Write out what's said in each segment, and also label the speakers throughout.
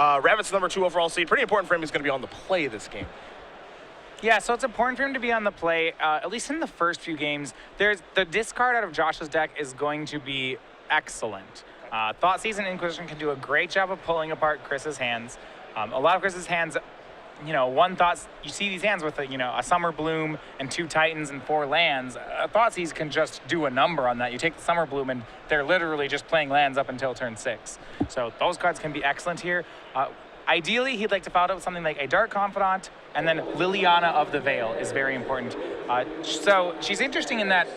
Speaker 1: Ravitz, number 2 overall seed. Pretty important for him. He's going to be on the play this game.
Speaker 2: Yeah, so it's important for him to be on the play, at least in the first few games. The discard out of Josh's deck is going to be excellent. Thoughtseize and Inquisition can do a great job of pulling apart Chris's hands. A lot of Chris's hands, you see these hands with a Summer Bloom and 2 Titans and 4 lands. Thoughtseize can just do a number on that. You take the Summer Bloom and they're literally just playing lands up until turn 6. So those cards can be excellent here. Ideally, he'd like to follow up with something like a Dark Confidant, and then Liliana of the Veil is very important. So she's interesting in that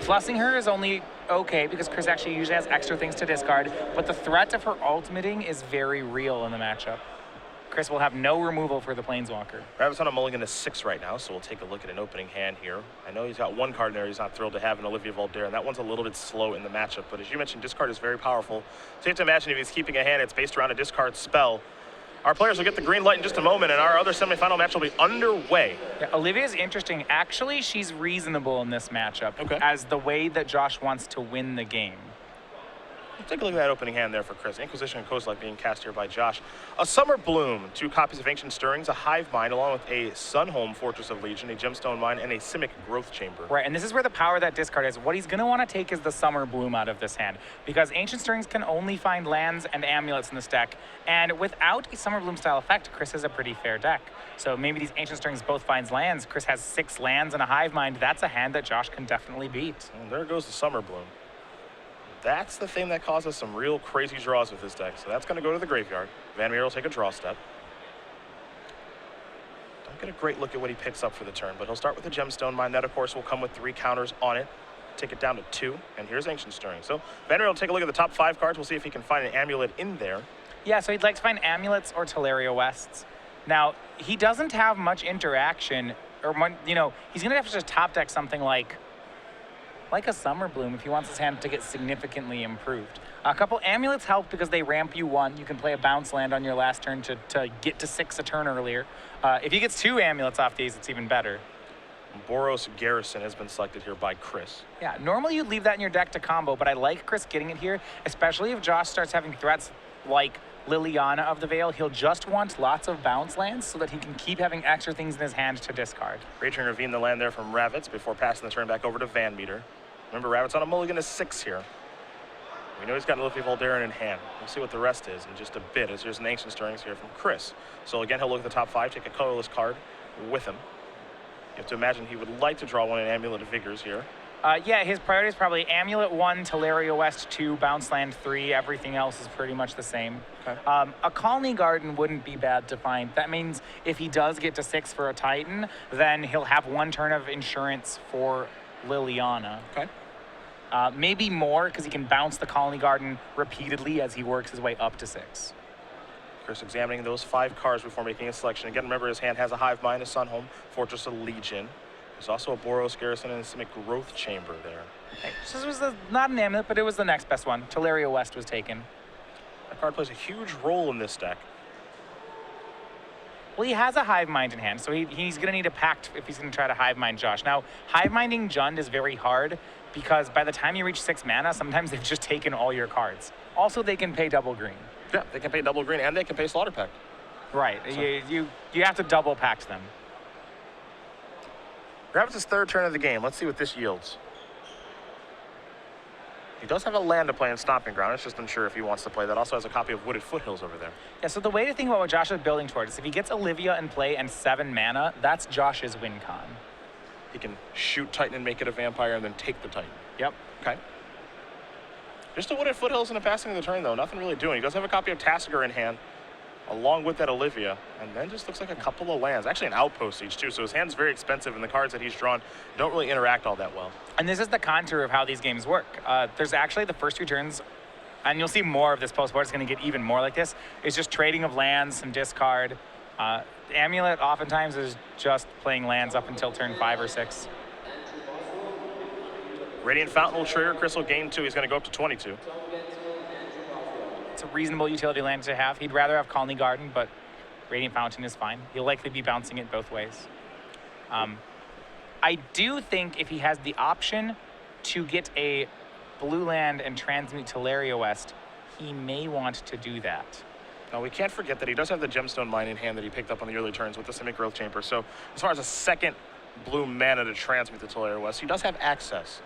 Speaker 2: plussing her is only okay because Chris actually usually has extra things to discard, but the threat of her ultimating is very real in the matchup. Chris will have no removal for the Planeswalker.
Speaker 1: Ravitz on a mulligan to 6 right now, so we'll take a look at an opening hand here. I know he's got 1 card in there he's not thrilled to have in Olivia Voldare, and that one's a little bit slow in the matchup, but as you mentioned, discard is very powerful. So you have to imagine if he's keeping a hand, it's based around a discard spell. Our players will get the green light in just a moment, and our other semifinal match will be underway.
Speaker 2: Yeah, Olivia's interesting. Actually, she's reasonable in this matchup as the way that Josh wants to win the game.
Speaker 1: Let's take a look at that opening hand there for Chris. Inquisition and Kozilek being cast here by Josh. A Summer Bloom, 2 copies of Ancient Stirrings, a Hive Mind, along with a Sunhome Fortress of Legion, a Gemstone Mine, and a Simic Growth Chamber.
Speaker 2: Right, and this is where the power of that discard is. What he's going to want to take is the Summer Bloom out of this hand, because Ancient Stirrings can only find lands and amulets in this deck, and without a Summer Bloom style effect, Chris has a pretty fair deck. So maybe these Ancient Stirrings both finds lands. Chris has 6 lands and a Hive Mind. That's a hand that Josh can definitely beat.
Speaker 1: And there goes the Summer Bloom. That's the thing that causes some real crazy draws with this deck. So that's going to go to the graveyard. VanMeter will take a draw step. Don't get a great look at what he picks up for the turn, but he'll start with a Gemstone Mine. That, of course, will come with 3 counters on it. Take it down to 2, and here's Ancient Stirring. So VanMeter will take a look at the top 5 cards. We'll see if he can find an amulet in there.
Speaker 2: Yeah, so he'd like to find amulets or Teleria Wests. Now, he doesn't have much interaction, or he's going to have to just top deck something like a Summer Bloom if he wants his hand to get significantly improved. A couple amulets help because they ramp you 1. You can play a bounce land on your last turn to get to 6 a turn earlier. If he gets 2 amulets off these, it's even better.
Speaker 1: Boros Garrison has been selected here by Chris.
Speaker 2: Yeah, normally you'd leave that in your deck to combo, but I like Chris getting it here, especially if Josh starts having threats like Liliana of the Veil. He'll just want lots of bounce lands so that he can keep having extra things in his hand to discard.
Speaker 1: Raging Ravine the land there from Ravitz before passing the turn back over to VanMeter. Remember, Ravitz on a mulligan to 6 here. We know he's got Olivia Voldare in hand. We'll see what the rest is in just a bit, as there's an Ancient Stirrings here from Chris. So again, he'll look at the top 5, take a colorless card with him. You have to imagine he would like to draw one in Amulet of Vigors here.
Speaker 2: Yeah, his priority is probably Amulet 1, Teleria West 2, Bounce Land 3. Everything else is pretty much the same.
Speaker 1: Okay.
Speaker 2: A Colony Garden wouldn't be bad to find. That means if he does get to 6 for a Titan, then he'll have 1 turn of insurance for Liliana.
Speaker 1: Okay.
Speaker 2: Maybe more, because he can bounce the Colony Garden repeatedly as he works his way up to 6.
Speaker 1: Chris examining those 5 cards before making a selection. Again, remember his hand has a Hive Mind, a Sunhome, Fortress of Legion. There's also a Boros Garrison and a Simic Growth Chamber there.
Speaker 2: Okay. So this was not an amulet, but it was the next best one. Teleria West was taken.
Speaker 1: That card plays a huge role in this deck.
Speaker 2: Well, he has a Hive Mind in hand, so he's going to need a Pact if he's going to try to Hive Mind Josh. Now, Hive Minding Jund is very hard because by the time you reach 6 mana, sometimes they've just taken all your cards. Also, they can pay double green.
Speaker 1: Yeah, they can pay double green and they can pay Slaughter Pact.
Speaker 2: Right. So. You have to double Pact them.
Speaker 1: Ravitz's 3rd turn of the game. Let's see what this yields. He does have a land to play in Stomping Ground. It's just unsure if he wants to play that. Also has a copy of Wooded Foothills over there.
Speaker 2: Yeah, so the way to think about what Josh is building towards is if he gets Olivia in play and 7 mana, that's Josh's win con.
Speaker 1: He can shoot Titan and make it a vampire and then take the Titan.
Speaker 2: Yep.
Speaker 1: Okay. Just a Wooded Foothills and a passing of the turn, though. Nothing really doing. He does have a copy of Tassiger in hand, along with that Olivia, and then just looks like a couple of lands. Actually an outpost each, too, so his hand's very expensive, and the cards that he's drawn don't really interact all that well.
Speaker 2: And this is the contour of how these games work. There's actually the first 2 turns, and you'll see more of this post-board. It's going to get even more like this. It's just trading of lands and discard. Amulet oftentimes is just playing lands up until turn 5 or 6.
Speaker 1: Radiant Fountain will trigger. Chris will gain 2. He's going to go up to 22.
Speaker 2: It's a reasonable utility land to have. He'd rather have Colony Garden, but Radiant Fountain is fine. He'll likely be bouncing it both ways. I do think if he has the option to get a blue land and transmute Teleria West, he may want to do that.
Speaker 1: Now, we can't forget that he does have the Gemstone Mine in hand that he picked up on the early turns with the Semi-Growth Chamber. So, as far as a second Bloom mana to transmute the Tolaria West, he does have access.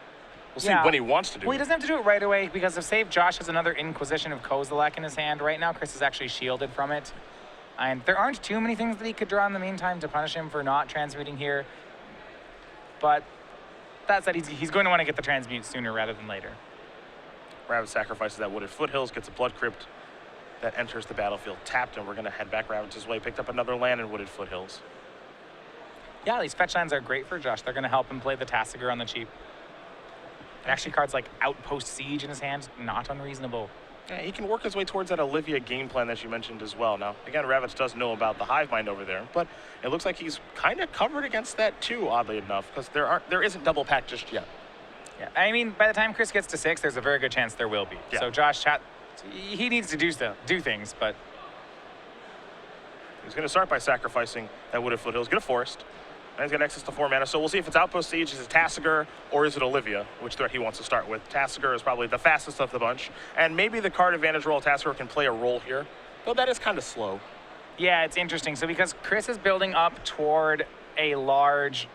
Speaker 1: We'll see when he wants to do it.
Speaker 2: Well, he doesn't have to do it right away because if, say, Josh has another Inquisition of Kozilek in his hand right now, Chris is actually shielded from it. And there aren't too many things that he could draw in the meantime to punish him for not transmuting here. But that said, he's going to want to get the transmute sooner rather than later.
Speaker 1: Ravitz sacrifices that Wooded Foothills, gets a Blood Crypt that enters the battlefield tapped, and we're going to head back Ravitz's way. Picked up another land in Wooded Foothills.
Speaker 2: Yeah, these fetch lands are great for Josh. They're going to help him play the Tasigur on the cheap. And actually, cards like Outpost Siege in his hand, not unreasonable.
Speaker 1: Yeah, he can work his way towards that Olivia game plan that you mentioned as well. Now, again, Ravitz does know about the Hive Mind over there, but it looks like he's kind of covered against that too, oddly enough, because there isn't double pack just yet.
Speaker 2: Yeah, I mean, by the time Chris gets to 6, there's a very good chance there will be.
Speaker 1: Yeah.
Speaker 2: So Josh, he needs to do things, but
Speaker 1: he's going to start by sacrificing that Wooded Foothills, get a Forest, and he's got access to 4 mana. So we'll see if it's Outpost Siege, is it Tasigur, or is it Olivia, which threat he wants to start with. Tasigur is probably the fastest of the bunch, and maybe the card advantage role Tasigur can play a role here, though that is kind of slow.
Speaker 2: yeah, it's interesting. So because Chris is building up toward a large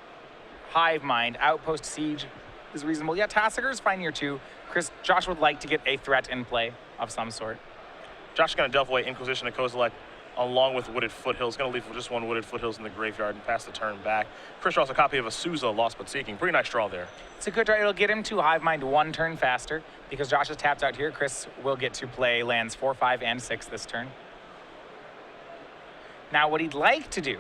Speaker 2: Hive Mind, Outpost Siege is reasonable. Yeah, Tasigur is fine here too. Josh would like to get a threat in play of some sort.
Speaker 1: Josh is going to delve away Inquisition of Kozilek along with Wooded Foothills. Going to leave with just one Wooded Foothills in the graveyard and pass the turn back. Chris draws a copy of Asuza, Lost But Seeking. Pretty nice draw there.
Speaker 2: It's a good draw. It'll get him to Hive Mind 1 turn faster because Josh is tapped out here. Chris will get to play lands 4, 5, and 6 this turn. Now, what he'd like to do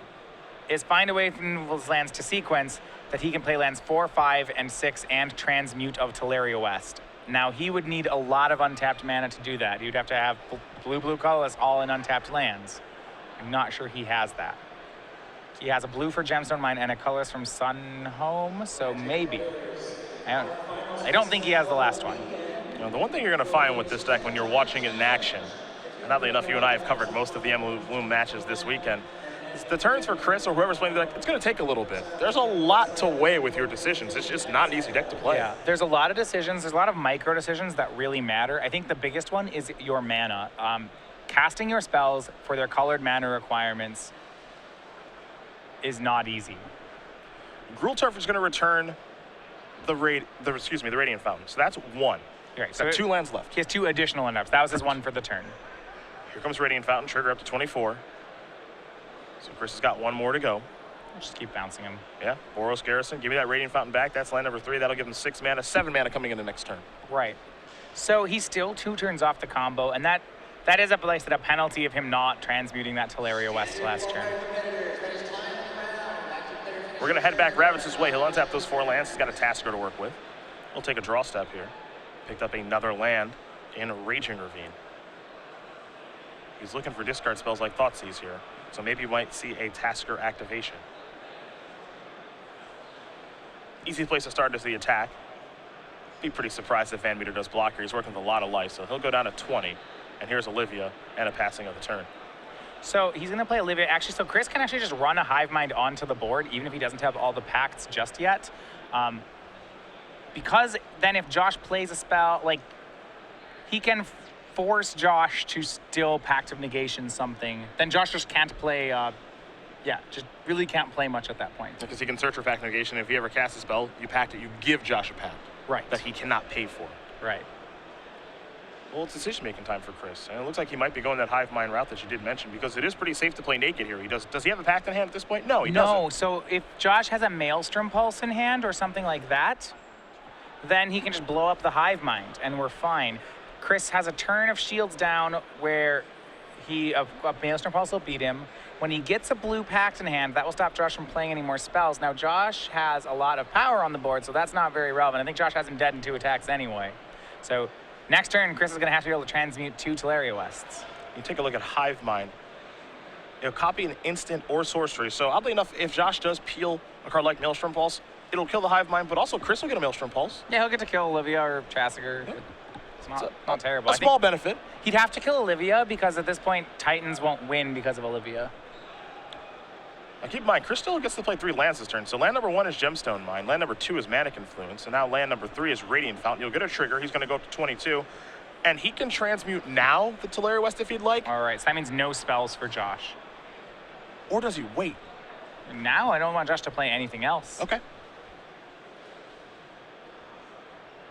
Speaker 2: is find a way from those lands to sequence that he can play lands 4, 5, and 6 and Transmute of Tolaria West. Now, he would need a lot of untapped mana to do that. You'd have to have blue, colorless, all in untapped lands. I'm not sure he has that. He has a blue for Gemstone Mine and a colorless from Sunhome, so maybe. I don't think he has the last one.
Speaker 1: You know, the one thing you're going to find with this deck when you're watching it in action, and oddly enough, you and I have covered most of the Amulet Bloom matches this weekend, is the turns for Chris or whoever's playing the deck, it's going to take a little bit. There's a lot to weigh with your decisions. It's just not an easy deck to play.
Speaker 2: Yeah, there's a lot of decisions. There's a lot of micro decisions that really matter. I think the biggest one is your mana. Casting your spells for their colored mana requirements is not easy.
Speaker 1: Gruul Turf is going to return the Radiant Fountain. So that's 1.
Speaker 2: Right,
Speaker 1: So 2 lands left.
Speaker 2: He has 2 additional untaps. That was his 1 for the turn.
Speaker 1: Here comes Radiant Fountain, trigger up to 24. So Chris has got 1 more to go.
Speaker 2: Just keep bouncing him.
Speaker 1: Yeah, Boros Garrison, give me that Radiant Fountain back. That's land number 3. That'll give him 6 mana, 7 mana coming in the next turn.
Speaker 2: Right. So he's still 2 turns off the combo, and that is a penalty of him not transmuting that Tolaria West last turn.
Speaker 1: We're going to head back Ravitz's way. He'll untap those 4 lands. He's got a Tasigur to work with. He'll take a draw step here. Picked up another land in Raging Ravine. He's looking for discard spells like Thoughtseize here. So maybe you might see a Tasigur activation. Easy place to start is the attack. Be pretty surprised if VanMeter does block here. He's working with a lot of life, so he'll go down to 20. And here's Olivia and a passing of the turn.
Speaker 2: So he's going to play Olivia. Actually, so Chris can actually just run a Hive Mind onto the board, even if he doesn't have all the pacts just yet. Because then if Josh plays a spell, like, he can force Josh to still Pact of Negation something. Then Josh just can't play, just really can't play much at that point.
Speaker 1: Because he can search for Pact of Negation. If he ever casts a spell, you pact it, you give Josh a pact.
Speaker 2: Right.
Speaker 1: That he cannot pay for.
Speaker 2: Right.
Speaker 1: Well, it's decision-making time for Chris. And it looks like he might be going that Hive Mind route that you did mention, because it is pretty safe to play naked here. Does he have a pact in hand at this point? No, he doesn't.
Speaker 2: No, so if Josh has a Maelstrom Pulse in hand or something like that, then he can just blow up the Hive Mind, and we're fine. Chris has a turn of Shields down where a Maelstrom Pulse will beat him. When he gets a blue pact in hand, that will stop Josh from playing any more spells. Now, Josh has a lot of power on the board, so that's not very relevant. I think Josh has him dead in 2 attacks anyway. So next turn, Chris is going to have to be able to transmute 2 Tolaria Wests.
Speaker 1: You take a look at Hive Mind. It'll copy an instant or sorcery. So oddly enough, if Josh does peel a card like Maelstrom Pulse, it'll kill the Hive Mind, but also Chris will get a Maelstrom Pulse.
Speaker 2: Yeah, he'll get to kill Olivia or Tasigur. Yeah. It's not terrible.
Speaker 1: A small benefit.
Speaker 2: He'd have to kill Olivia because at this point, Titans won't win because of Olivia.
Speaker 1: Now keep in mind, Chris still gets to play 3 lands this turn. So land number 1 is Gemstone Mine. Land number 2 is Manic Influence. And now land number 3 is Radiant Fountain. You'll get a trigger. He's going to go up to 22. and he can transmute now the Teleri West if he'd like.
Speaker 2: All right, so that means no spells for Josh.
Speaker 1: Or does he wait?
Speaker 2: Now I don't want Josh to play anything else.
Speaker 1: Okay.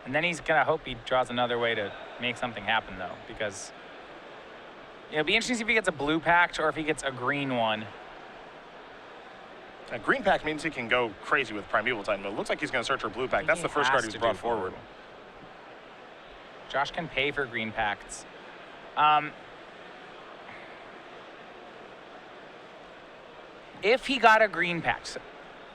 Speaker 2: And then he's going to hope he draws another way to make something happen, though, because it'll be interesting to see if he gets a blue pact or if he gets a green one.
Speaker 1: A green pact means he can go crazy with Primeval Titan, but it looks like he's going to search for blue pact. That's the first card he's brought forward.
Speaker 2: Josh can pay for green pacts. If he got a green pact,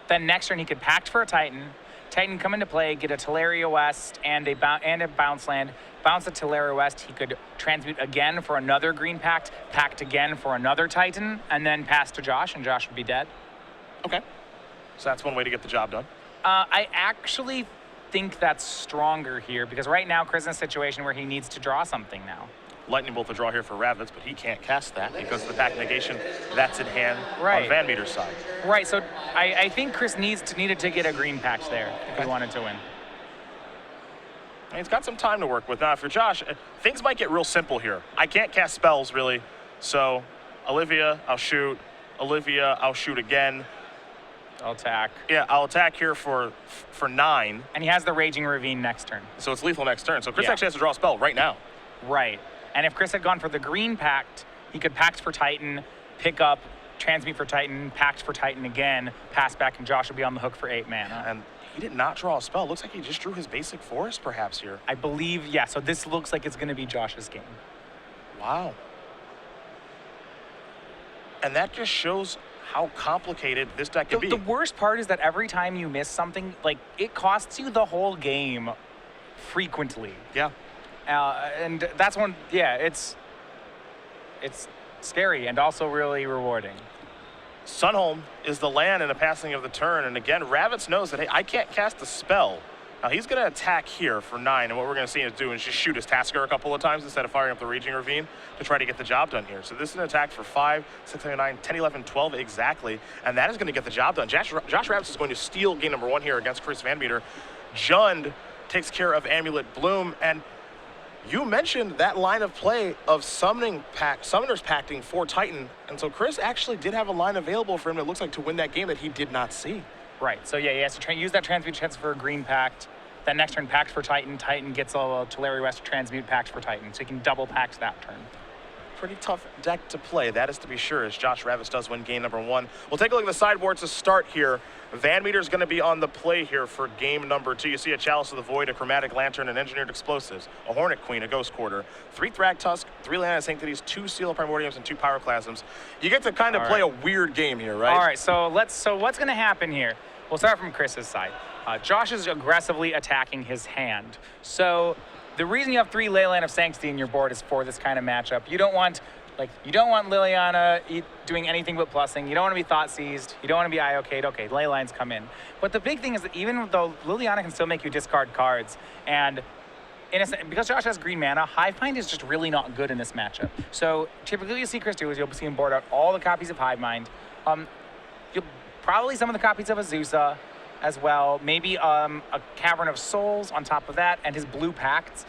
Speaker 2: then next turn he could pact for a Titan. Titan come into play, get a Teleria West and a bounce land. Bounce a Teleria West, he could transmute again for another green pact, pact again for another Titan, and then pass to Josh, and Josh would be dead.
Speaker 1: Okay. So that's one way to get the job done.
Speaker 2: I actually think that's stronger here because right now Chris is in a situation where he needs to draw something now.
Speaker 1: Lightning Bolt to draw here for Ravitz, but he can't cast that because of the pact negation that's in hand
Speaker 2: right.
Speaker 1: on VanMeter's side.
Speaker 2: Right, so I think Chris needed to get a green pact there if he wanted to win.
Speaker 1: And he's got some time to work with. Now, if you're Josh, things might get real simple here. I can't cast spells, really. So, Olivia, I'll shoot. Olivia, I'll shoot again.
Speaker 2: I'll attack.
Speaker 1: Yeah, I'll attack here for 9.
Speaker 2: And he has the Raging Ravine next turn.
Speaker 1: So it's lethal next turn. So Chris actually has to draw a spell right now.
Speaker 2: Right. And if Chris had gone for the green pact, he could pact for Titan, pick up, transmute for Titan, pact for Titan again, pass back, and Josh would be on the hook for 8 mana.
Speaker 1: And he did not draw a spell. Looks like he just drew his basic forest perhaps here.
Speaker 2: I believe, yeah. So this looks like it's going to be Josh's game.
Speaker 1: Wow. And that just shows how complicated this deck can be.
Speaker 2: The worst part is that every time you miss something, like, it costs you the whole game frequently.
Speaker 1: Yeah.
Speaker 2: And that's one, yeah, it's scary and also really rewarding.
Speaker 1: Sunholm is the land in a passing of the turn. And again, Ravitz knows that, hey, I can't cast a spell. Now, he's going to attack here for 9. And what we're going to see him do is just shoot his Tasker a couple of times instead of firing up the Raging Ravine to try to get the job done here. So this is an attack for 5, 6, 7, 9, 10, 11, 12 exactly. And that is going to get the job done. Josh Ravitz is going to steal game number 1 here against Chris VanMeter. Jund takes care of Amulet Bloom. And you mentioned that line of play of Summoners Pacting for Titan. And so Chris actually did have a line available for him, it looks like, to win that game that he did not see.
Speaker 2: Right, so yeah, he has to use that transmute chance for a green pact. Then next turn, pact for Titan. Titan gets a Teleri West transmute pact for Titan. So he can double pact that turn.
Speaker 1: Pretty tough deck to play, that is to be sure, as Josh Ravitz does win game number 1. We'll take a look at the sideboard to start here. VanMeter's going to be on the play here for game number 2. You see a Chalice of the Void, a Chromatic Lantern, and Engineered Explosives, a Hornet Queen, a Ghost Quarter, 3 Thragtusk, 3 Land of Sanctities, 2 Seal of Primordiums, and 2 Pyroclasms. You get to kind of play a weird game here, right?
Speaker 2: All right, so what's going to happen here? We'll start from Chris's side. Josh is aggressively attacking his hand. So the reason you have 3 Leyline of Sanctity in your board is for this kind of matchup. You don't want Liliana doing anything but plussing. You don't want to be Thought Seized. You don't want to be IOK'd. Okay, Leylines come in. But the big thing is that even though Liliana can still make you discard cards, and because Josh has green mana, Hivemind is just really not good in this matchup. So typically what you see Chris do is you'll see him board out all the copies of Hivemind. You'll probably some of the copies of Azusa as well. Maybe a Cavern of Souls on top of that, and his blue pacts.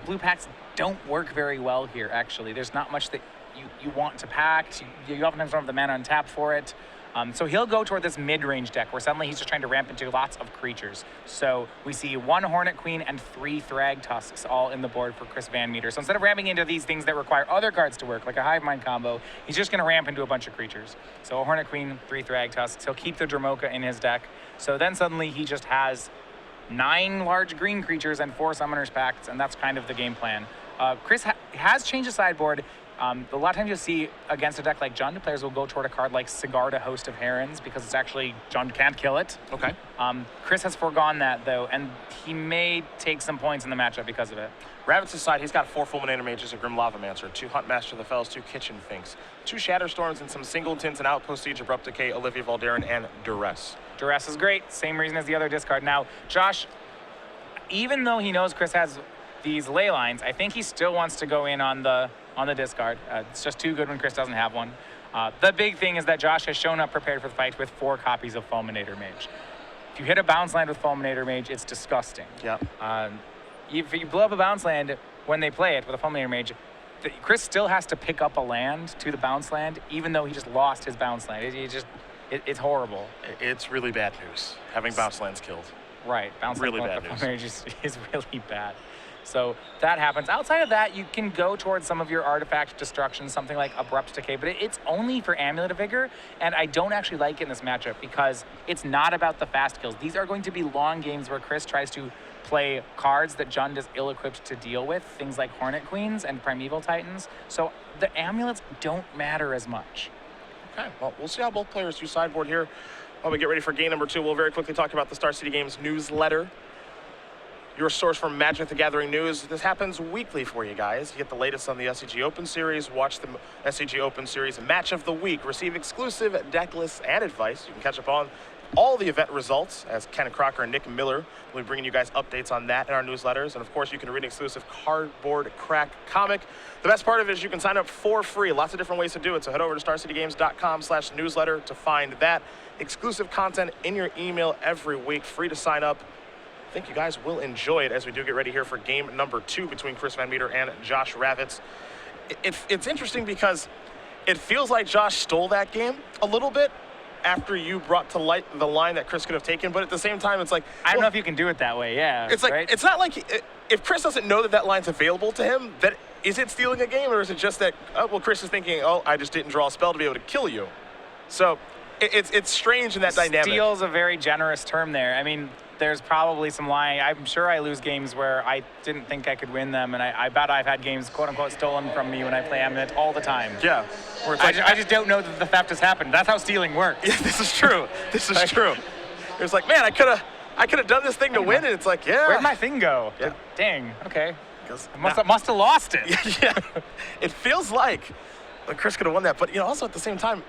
Speaker 2: Blue pacts don't work very well here, actually. There's not much that you want to pact. You oftentimes don't have the mana on tap for it. So he'll go toward this mid-range deck where suddenly he's just trying to ramp into lots of creatures. So we see 1 Hornet Queen and 3 Thragtusks all in the board for Chris VanMeter. So instead of ramping into these things that require other cards to work, like a Hivemind combo, he's just going to ramp into a bunch of creatures. So a Hornet Queen, 3 Thragtusks. He'll keep the Dromoka in his deck. So then suddenly he just has 9 large green creatures and 4 Summoners Pacts, and that's kind of the game plan. Chris has changed the sideboard. A lot of times you'll see against a deck like Jund, players will go toward a card like Sigarda, Host of Herons, because it's actually, Jund can't kill it.
Speaker 1: Okay.
Speaker 2: Chris has foregone that, though, and he may take some points in the matchup because of it.
Speaker 1: Ravitz's side, he's got 4 Fulminator Mages, a Grim Lavamancer, 2 Huntmaster of the Fells, 2 Kitchen Finks, 2 Shatterstorms, and some Singletons and Outpost Siege, Abrupt Decay, Olivia Valderin, and Duress.
Speaker 2: Duress is great. Same reason as the other discard. Now, Josh, even though he knows Chris has these ley lines, I think he still wants to go in on the discard. It's just too good when Chris doesn't have one. The big thing is that Josh has shown up prepared for the fight with 4 copies of Fulminator Mage. If you hit a bounce land with Fulminator Mage, it's disgusting.
Speaker 1: Yeah.
Speaker 2: If you blow up a bounce land, when they play it with a Fulminator Mage, Chris still has to pick up a land to the bounce land, even though he just lost his bounce land. It's horrible.
Speaker 1: It's really bad news, having bounce lands killed.
Speaker 2: Right, bounce
Speaker 1: really
Speaker 2: land
Speaker 1: bad
Speaker 2: news is really bad. So that happens. Outside of that, you can go towards some of your artifact destruction, something like Abrupt Decay, but it's only for Amulet of Vigor, and I don't actually like it in this matchup because it's not about the fast kills. These are going to be long games where Chris tries to play cards that Jund is ill-equipped to deal with, things like Hornet Queens and Primeval Titans. So the amulets don't matter as much.
Speaker 1: Okay, well, we'll see how both players use sideboard here. While we get ready for game number 2, we'll very quickly talk about the Star City Games newsletter. Your source for Magic the Gathering news. This happens weekly for you guys. You get the latest on the SCG Open Series, watch the SCG Open Series Match of the Week, receive exclusive deck lists and advice. You can catch up on all the event results as Ken Crocker and Nick Miller will be bringing you guys updates on that in our newsletters. And of course, you can read an exclusive Cardboard Crack comic. The best part of it is you can sign up for free. Lots of different ways to do it. So head over to starcitygames.com/newsletter to find that. Exclusive content in your email every week, free to sign up. I think you guys will enjoy it as we do get ready here for game number 2 between Chris VanMeter and Josh Ravitz. It's interesting because it feels like Josh stole that game a little bit after you brought to light the line that Chris could have taken, but at the same time, it's like...
Speaker 2: I don't know if you can do it that way, yeah.
Speaker 1: It's like,
Speaker 2: right?
Speaker 1: It's not like, if Chris doesn't know that that line's available to him, that is it stealing a game, or is it just that, oh, well, Chris is thinking, oh, I just didn't draw a spell to be able to kill you. So it's strange in that dynamic.
Speaker 2: Steal's a very generous term there. I mean, there's probably some lying. I'm sure I lose games where I didn't think I could win them, and I bet I've had games, quote-unquote, stolen from me when I play Amulet all the time.
Speaker 1: Yeah.
Speaker 2: Where it's like, I just don't know that the theft has happened. That's how stealing works.
Speaker 1: Yeah, this is true. This is true. It's like, man, I could have done this thing to win, and it's like, yeah.
Speaker 2: Where'd my thing go?
Speaker 1: Yeah.
Speaker 2: Dang, okay.
Speaker 1: I
Speaker 2: must have lost it.
Speaker 1: Yeah. It feels like Chris could have won that, but also at the same time,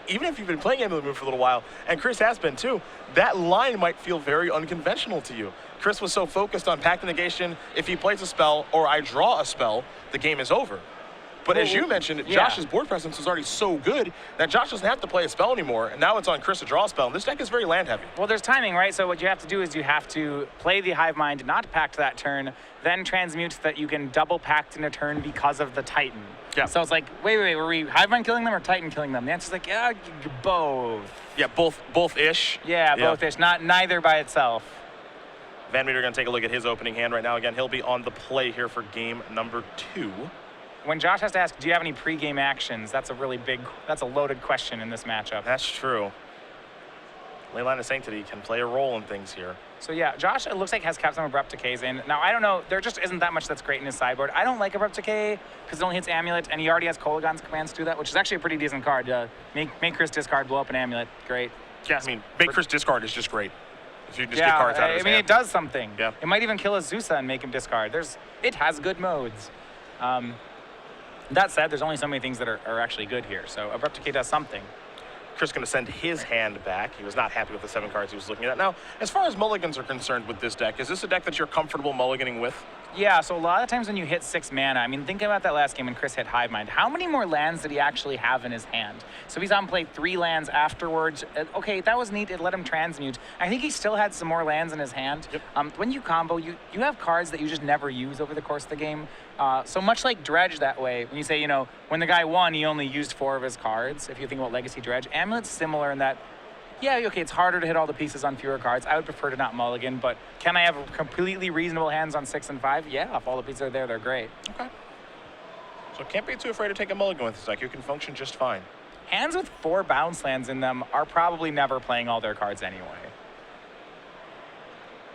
Speaker 1: even if you've been playing Amulet Bloom for a little while, and Chris has been too, that line might feel very unconventional to you. Chris was so focused on Pact of Negation, if he plays a spell or I draw a spell, the game is over. But as you mentioned, Josh's board presence was already so good that Josh doesn't have to play a spell anymore, and now it's on Chris to draw a spell, and this deck is very land heavy.
Speaker 2: Well, there's timing, right? So what you have to do is you have to play the Hive Mind, not pact that turn, then transmute so that you can double pact in a turn because of the Titan.
Speaker 1: Yeah.
Speaker 2: So it's like, wait, were we Hive Mind killing them or Titan killing them? The answer's like, yeah, both.
Speaker 1: Yeah, both-ish.
Speaker 2: Yeah, both-ish, neither by itself.
Speaker 1: VanMeter going to take a look at his opening hand right now. Again, he'll be on the play here for game number 2.
Speaker 2: When Josh has to ask, do you have any pre-game actions? That's a loaded question in this matchup.
Speaker 1: That's true. Leyline of Sanctity can play a role in things here.
Speaker 2: So yeah, Josh, it looks like has kept some Abrupt Decays in. Now, I don't know, there just isn't that much that's great in his sideboard. I don't like Abrupt Decay because it only hits Amulet, and he already has Kolaghan's commands to do that, which is actually a pretty decent card. Make Chris discard, blow up an Amulet, great.
Speaker 1: Yeah, I mean, make Chris discard is just great. If you just get cards out of his hand.
Speaker 2: It does something.
Speaker 1: Yeah.
Speaker 2: It might even kill a Zusa and make him discard. It has good modes. That said, there's only so many things that are actually good here, so Abrupt Decay does something.
Speaker 1: Chris going to send his hand back. He was not happy with the 7 cards he was looking at. Now, as far as mulligans are concerned with this deck, is this a deck that you're comfortable mulliganing with?
Speaker 2: Yeah, so a lot of times when you hit 6 mana, I mean, think about that last game when Chris hit Hive Mind. How many more lands did he actually have in his hand? So he's on play 3 lands afterwards. Okay, that was neat. It let him transmute. I think he still had some more lands in his hand.
Speaker 1: Yep.
Speaker 2: When you combo, you have cards that you just never use over the course of the game. So much like Dredge that way, when you say, when the guy won, he only used 4 of his cards. If you think about Legacy Dredge, Amulet's similar in that, yeah, okay, it's harder to hit all the pieces on fewer cards. I would prefer to not mulligan, but can I have completely reasonable hands on 6 and 5? Yeah, if all the pieces are there, they're great.
Speaker 1: Okay. So can't be too afraid to take a mulligan with this deck. You can function just fine.
Speaker 2: Hands with 4 bounce lands in them are probably never playing all their cards anyway.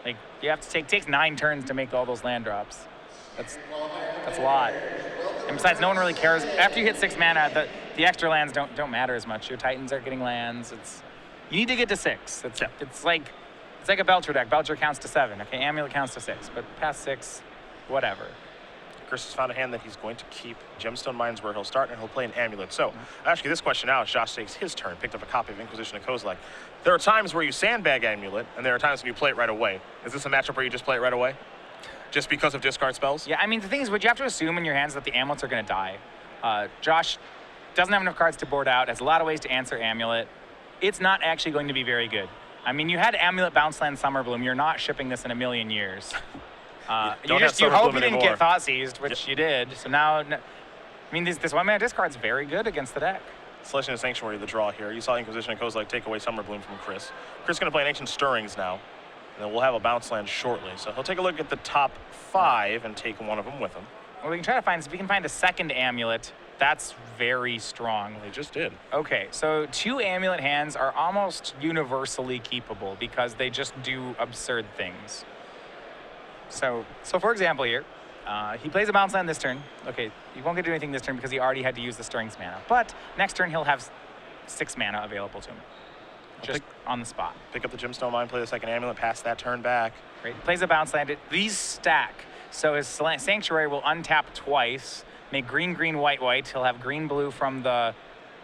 Speaker 2: Like, you have to takes 9 turns to make all those land drops. That's a lot. And besides, no one really cares. After you hit 6 mana, the extra lands don't matter as much. Your Titans are getting lands. You need to get to 6. It's like a Belcher deck. Belcher counts to 7. Okay, Amulet counts to 6, but past 6, whatever.
Speaker 1: Chris has found a hand that he's going to keep. Gemstone Mines where he'll start, and he'll play an Amulet. So, I'll ask you this question now as Josh takes his turn, picked up a copy of Inquisition of Kozilek. There are times where you sandbag Amulet, and there are times when you play it right away. Is this a matchup where you just play it right away? Just because of discard spells?
Speaker 2: Yeah, I mean, the thing is, what you have to assume in your hands is that the Amulets are going to die. Josh doesn't have enough cards to board out, has a lot of ways to answer Amulet. It's not actually going to be very good. I mean, you had Amulet Bounce Land Summer Bloom. You're not shipping this in a million years.
Speaker 1: don't have
Speaker 2: you
Speaker 1: Summer
Speaker 2: hope
Speaker 1: Bloom
Speaker 2: you didn't
Speaker 1: anymore.
Speaker 2: get Thought Seized, which you did. So now, I mean, this one-mana discard's very good against the deck.
Speaker 1: Selection of Sanctuary, the draw here. You saw Inquisition and Kozilek take away Summer Bloom from Chris. Chris going to play an Ancient Stirrings now. And then we'll have a bounce land shortly. So he'll take a look at the top 5 and take one of them with him.
Speaker 2: Well, we can try to find, if we can find a second Amulet, that's very strong.
Speaker 1: They just did.
Speaker 2: Okay, so 2 Amulet hands are almost universally keepable because they just do absurd things. So for example here, he plays a bounce land this turn. Okay, he won't get to do anything this turn because he already had to use the Stirrings mana. But next turn he'll have 6 mana available to him. Just on the spot.
Speaker 1: Pick up the Gemstone Mine, play the second Amulet, pass that turn back.
Speaker 2: Great. He plays a bounce land. These stack. So his Sanctuary will untap twice, make green, green, white, white. He'll have green, blue from the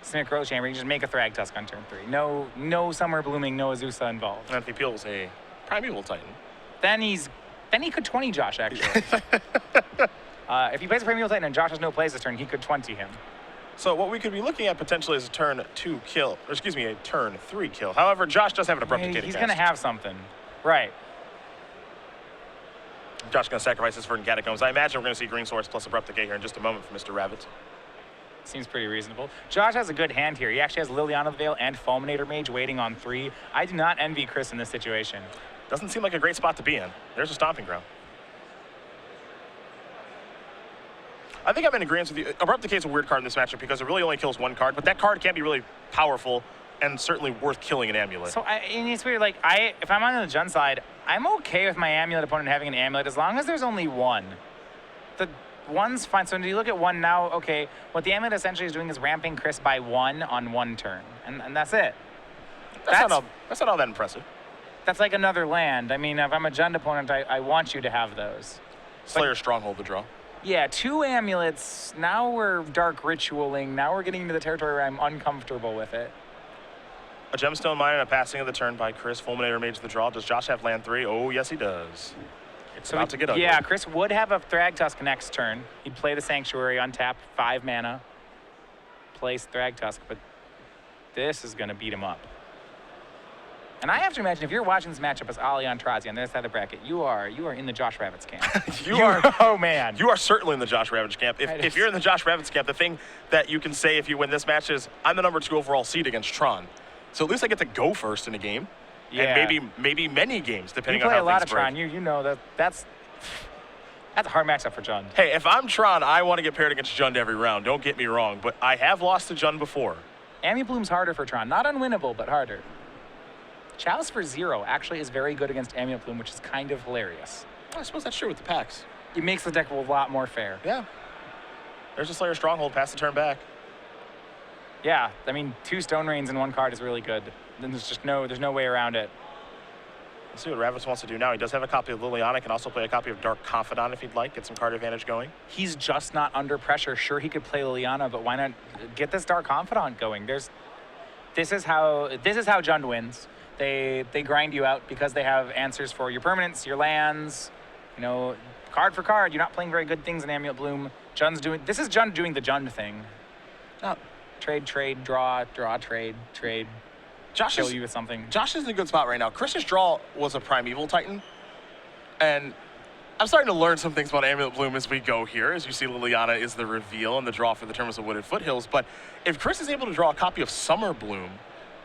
Speaker 2: Simic Growth Chamber. You just make a Thrag Tusk on turn 3. No Summer Blooming, no Azusa involved.
Speaker 1: And if he peels a Primeval Titan.
Speaker 2: Then he could 20 Josh, actually. If he plays a Primeval Titan and Josh has no plays this turn, he could 20 him.
Speaker 1: So what we could be looking at potentially is a turn 2 kill, or excuse me, a turn 3 kill. However, Josh does have an Abrupt Decay.
Speaker 2: He's going to have something. Right.
Speaker 1: Josh going to sacrifice his Verdant Catacombs. I imagine we're going to see Green Swords plus Abrupt Decay here in just a moment from Mr. Ravitz.
Speaker 2: Seems pretty reasonable. Josh has a good hand here. He actually has Liliana the Veil and Fulminator Mage waiting on 3. I do not envy Chris in this situation.
Speaker 1: Doesn't seem like a great spot to be in. There's a stomping ground. I think I'm in agreement with you. Abrupt Decay is a weird card in this matchup because it really only kills 1 card, but that card can be really powerful and certainly worth killing an Amulet.
Speaker 2: So and it's weird, like, if I'm on the Jund side, I'm okay with my Amulet opponent having an Amulet as long as there's only 1. The 1's fine. So when you look at 1 now, okay, what the Amulet essentially is doing is ramping Chris by 1 on 1 turn. And that's it.
Speaker 1: That's not all that impressive.
Speaker 2: That's like another land. I mean, if I'm a Jund opponent, I want you to have those.
Speaker 1: Slayer Stronghold to draw.
Speaker 2: Yeah, 2 Amulets. Now we're Dark Ritualing. Now we're getting into the territory where I'm uncomfortable with it.
Speaker 1: A Gemstone Mine and a passing of the turn by Chris. Fulminator Mage the draw. Does Josh have land 3? Oh, yes, he does. It's about to get ugly.
Speaker 2: Yeah, Chris would have a Thrag Tusk next turn. He'd play the Sanctuary, untap 5 mana, place Thrag Tusk, but this is going to beat him up. And I have to imagine, if you're watching this matchup as Ali Antrazi on the other side of the bracket, you are in the Josh Ravitz camp.
Speaker 1: you are.
Speaker 2: Oh, man.
Speaker 1: You are certainly in the Josh Ravitz camp. If you're in the Josh Ravitz camp, the thing that you can say if you win this match is, I'm the number 2 overall seed against Tron. So at least I get to go first in a game.
Speaker 2: Yeah.
Speaker 1: And maybe many games, depending on how
Speaker 2: things break. You play a lot of Tron.
Speaker 1: break.
Speaker 2: You know that's a hard matchup for Jund.
Speaker 1: Hey, if I'm Tron, I want to get paired against Jund every round. Don't get me wrong, but I have lost to Jund before.
Speaker 2: Amulet Bloom's harder for Tron. Not unwinnable, but harder. Chalice for 0 actually is very good against Amulet Bloom, which is kind of hilarious.
Speaker 1: I suppose that's true with the packs.
Speaker 2: It makes the deck a lot more fair.
Speaker 1: Yeah. There's a Slayer Stronghold, pass the turn back.
Speaker 2: Yeah, I mean, 2 Stone Rains in 1 card is really good. Then there's no way around it.
Speaker 1: Let's see what Ravitz wants to do now. He does have a copy of Liliana, can also play a copy of Dark Confidant if he'd like, get some card advantage going.
Speaker 2: He's just not under pressure. Sure, he could play Liliana, but why not get this Dark Confidant going? This is how Jund wins. They grind you out because they have answers for your permanents, your lands, card for card. You're not playing very good things in Amulet Bloom. This is Jund doing the Jund thing.
Speaker 1: Oh.
Speaker 2: Trade, draw, trade. Kill you with something.
Speaker 1: Josh is in a good spot right now. Chris's draw was a Primeval Titan. And I'm starting to learn some things about Amulet Bloom as we go here. As you see, Liliana is the reveal and the draw for the Terminus of Wooded Foothills. But if Chris is able to draw a copy of Summer Bloom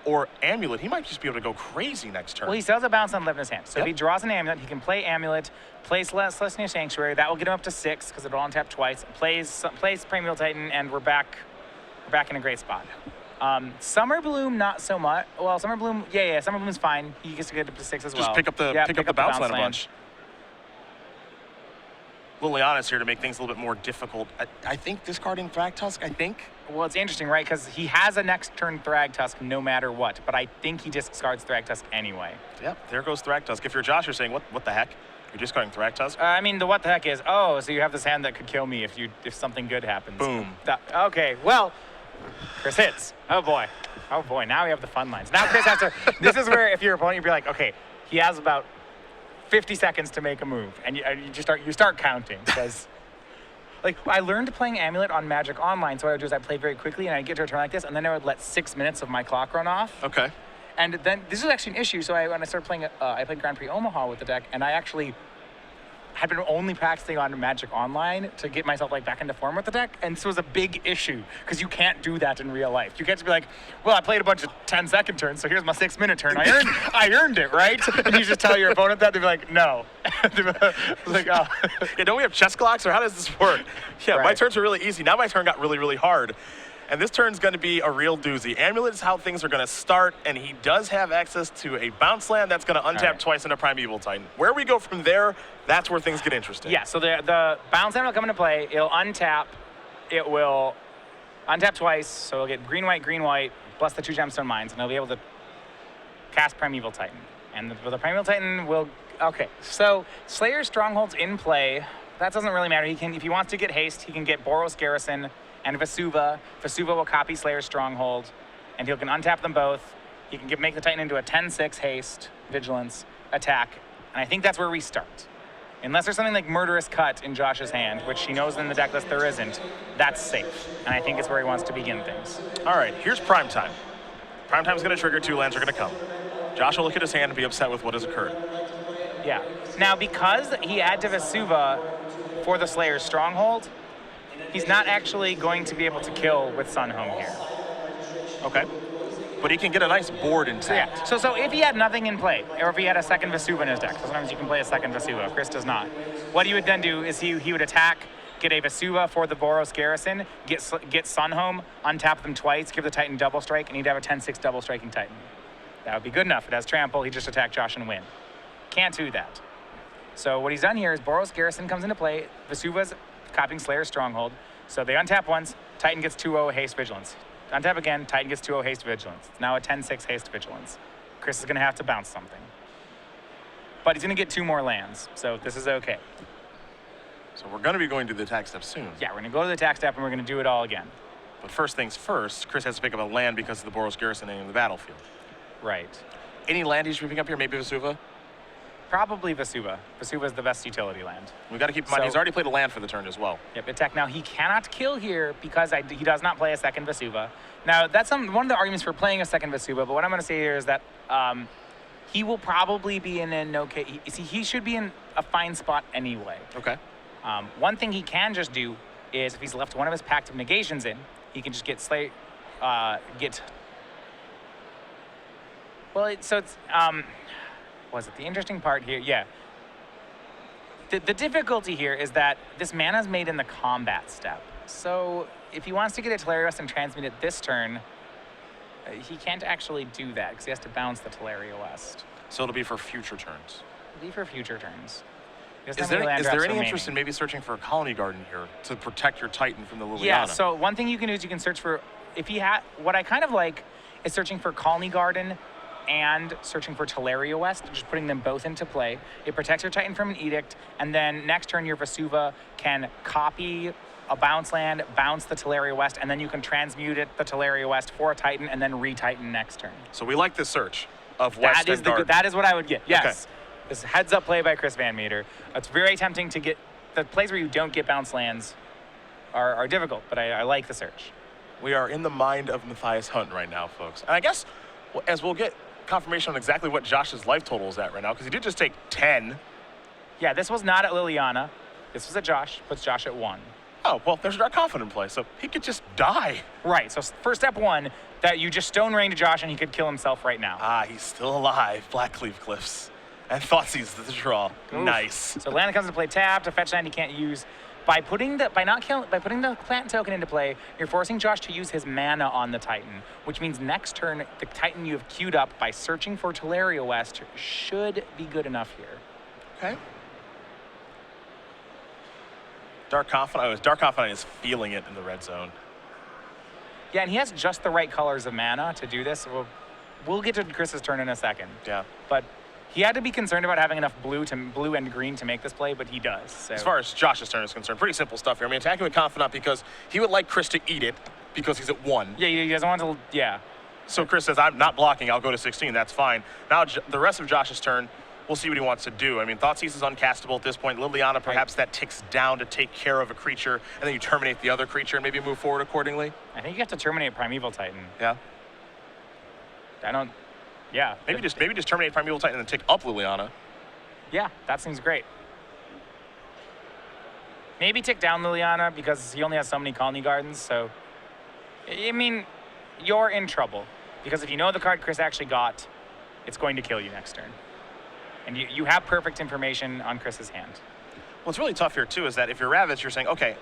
Speaker 1: or Amulet, he might just be able to go crazy next turn.
Speaker 2: Well, he still has a bounce on left in his hand. So
Speaker 1: Yep.
Speaker 2: if he draws an Amulet, he can play Amulet, plays Celestial Sanctuary. That will get him up to 6 because it'll untap twice. Plays Primeval Titan, and we're back in a great spot. Summer Bloom, not so much. Well, Summer Bloom, yeah, Summer Bloom's fine. He gets to get up to 6 as well.
Speaker 1: Just pick up the bounce land a bunch. Liliana's here to make things a little bit more difficult. I think discarding Thrag Tusk,
Speaker 2: Well, it's interesting, right? Because he has a next turn Thrag Tusk no matter what, but I think he discards Thrag Tusk anyway.
Speaker 1: Yep, there goes Thrag Tusk. If you're Josh, you're saying, what the heck? You're discarding Thrag Tusk?
Speaker 2: I mean, the what the heck is, so you have this hand that could kill me if something good happens.
Speaker 1: Boom.
Speaker 2: Okay, well, Chris hits. Oh boy, now we have the fun lines. Now Chris has to, this is where if your opponent, you'd be like, okay, he has about 50 seconds to make a move, and you start counting, because like I learned playing Amulet on Magic Online, so what I would do is I play very quickly and I'd get to a turn like this, and then I would let 6 minutes of my clock run off.
Speaker 1: Okay.
Speaker 2: And then this is actually an issue. So when I started playing, I played Grand Prix Omaha with the deck, and I actually had been only practicing on Magic Online to get myself like back into form with the deck, and this was a big issue because you can't do that in real life. You can't just be like, well, I played a bunch of 10-second turns, so here's my 6-minute turn. I earned it, right? And you just tell your opponent that, they'd be like, no. Like, oh.
Speaker 1: Yeah, don't we have chess clocks, or how does this work? Yeah,
Speaker 2: Right.
Speaker 1: My turns were really easy. Now my turn got really, really hard. And this turn's going to be a real doozy. Amulet is how things are going to start, and he does have access to a bounce land that's going to untap
Speaker 2: right.
Speaker 1: twice into Primeval Titan. Where we go from there, that's where things get interesting.
Speaker 2: Yeah, so the bounce land will come into play. It'll untap. It will untap twice, so it'll get green, white, plus the 2 gemstone mines, and it'll be able to cast Primeval Titan. And the Primeval Titan will... Okay, so Slayer's Stronghold's in play. That doesn't really matter. He can, if he wants to get haste, he can get Boros Garrison and Vesuva. Vesuva will copy Slayer's Stronghold, and he can untap them both. He can make the Titan into a 10-6 haste, vigilance, attack, and I think that's where we start. Unless there's something like Murderous Cut in Josh's hand, which he knows in the deck list there isn't, that's safe. And I think it's where he wants to begin things.
Speaker 1: All right, here's Prime Time. Prime Time's going to trigger, 2 lands are going to come. Josh will look at his hand and be upset with what has occurred.
Speaker 2: Yeah. Now, because he had to Vesuva for the Slayer's Stronghold, he's not actually going to be able to kill with Sunhome here.
Speaker 1: Okay. But he can get a nice board intact.
Speaker 2: Yeah. So if he had nothing in play, or if he had a second Vesuva in his deck, sometimes you can play a second Vesuva. Chris does not. What he would then do is he would attack, get a Vesuva for the Boros Garrison, get Sunhome, untap them twice, give the Titan double strike, and he'd have a 10-6 double striking Titan. That would be good enough. It has trample. He just attack Josh and win. Can't do that. So what he's done here is Boros Garrison comes into play. Vesuva's copying Slayer's Stronghold. So they untap once, Titan gets 2-0 haste vigilance. Untap again, Titan gets 2-0 haste vigilance. It's now a 10-6 haste vigilance. Chris is going to have to bounce something. But he's going to get 2 more lands, so this is okay.
Speaker 1: So we're going to be going to the attack step soon.
Speaker 2: Yeah, we're going to go to the attack step and we're going to do it all again.
Speaker 1: But first things first, Chris has to pick up a land because of the Boros Garrison in the battlefield.
Speaker 2: Right.
Speaker 1: Any land he should be picking up here? Maybe Vesuva?
Speaker 2: Probably Vesuva. Vesuva's the best utility land.
Speaker 1: We've got to keep in mind, he's already played a land for the turn as well.
Speaker 2: Yep, attack. Now, he cannot kill here because he does not play a second Vesuva. Now, that's one of the arguments for playing a second Vesuva, but what I'm going to say here is that he will probably be in an okay... He should be in a fine spot anyway.
Speaker 1: Okay.
Speaker 2: One thing he can just do is if he's left one of his Pact of Negations in, he can just get was it the interesting part here? Yeah. The difficulty here is that this mana is made in the combat step. So if he wants to get a Telaria and transmute it this turn, he can't actually do that because he has to bounce the Telaria West.
Speaker 1: So it'll be for future turns.
Speaker 2: It'll be for future turns.
Speaker 1: Is there any interest in maybe searching for a Colony Garden here to protect your Titan from the Liliana?
Speaker 2: Yeah, so one thing you can do is you can search for, what I kind of like is searching for Colony Garden and searching for Telaria West, just putting them both into play. It protects your Titan from an edict, and then next turn your Vesuva can copy a bounce land, bounce the Telaria West, and then you can transmute the Telaria West for a Titan and then re-Titan next turn.
Speaker 1: So we like this search of West and Garden.
Speaker 2: That is what I would get, yes.
Speaker 1: Okay.
Speaker 2: This heads-up play by Chris VanMeter. It's very tempting to get, the plays where you don't get bounce lands are difficult, but I like the search.
Speaker 1: We are in the mind of Matthias Hunt right now, folks. And I guess, as we'll get confirmation on exactly what Josh's life total is at right now, because he did just take 10.
Speaker 2: Yeah, this was not at Liliana. This was at Josh, puts Josh at 1.
Speaker 1: Oh, well, there's our confident play, so he could just die.
Speaker 2: Right, so first step 1, that you just stone rain to Josh and he could kill himself right now.
Speaker 1: Ah, he's still alive. Blackleaf Cliffs. And Thoughtseize the draw.
Speaker 2: Oof.
Speaker 1: Nice.
Speaker 2: So land comes into play tapped, a fetch land he can't use. By putting the plant token into play, you're forcing Josh to use his mana on the Titan, which means next turn, the Titan you have queued up by searching for Telaria West should be good enough here.
Speaker 1: Okay. Dark Confidant is feeling it in the red zone.
Speaker 2: Yeah, and he has just the right colors of mana to do this. We'll get to Chris's turn in a second.
Speaker 1: Yeah.
Speaker 2: But he had to be concerned about having enough blue and green to make this play, but he does. So.
Speaker 1: As far as Josh's turn is concerned, pretty simple stuff here. I mean, attacking with Confidant because he would like Chris to eat it because he's at 1.
Speaker 2: Yeah, he doesn't want to, yeah.
Speaker 1: So Chris says, I'm not blocking, I'll go to 16, that's fine. Now the rest of Josh's turn, we'll see what he wants to do. I mean, Thoughtseize is uncastable at this point. Liliana, perhaps that ticks down to take care of a creature, and then you terminate the other creature and maybe move forward accordingly.
Speaker 2: I think you have to terminate Primeval Titan.
Speaker 1: Yeah.
Speaker 2: Yeah.
Speaker 1: Maybe just terminate Primeval Titan and then tick up Liliana.
Speaker 2: Yeah, that seems great. Maybe tick down Liliana because he only has so many Colony Gardens. So, I mean, you're in trouble because if you know the card Chris actually got, it's going to kill you next turn. And you have perfect information on Chris's hand.
Speaker 1: What's really tough here, too, is that if you're Ravitz, you're saying, okay,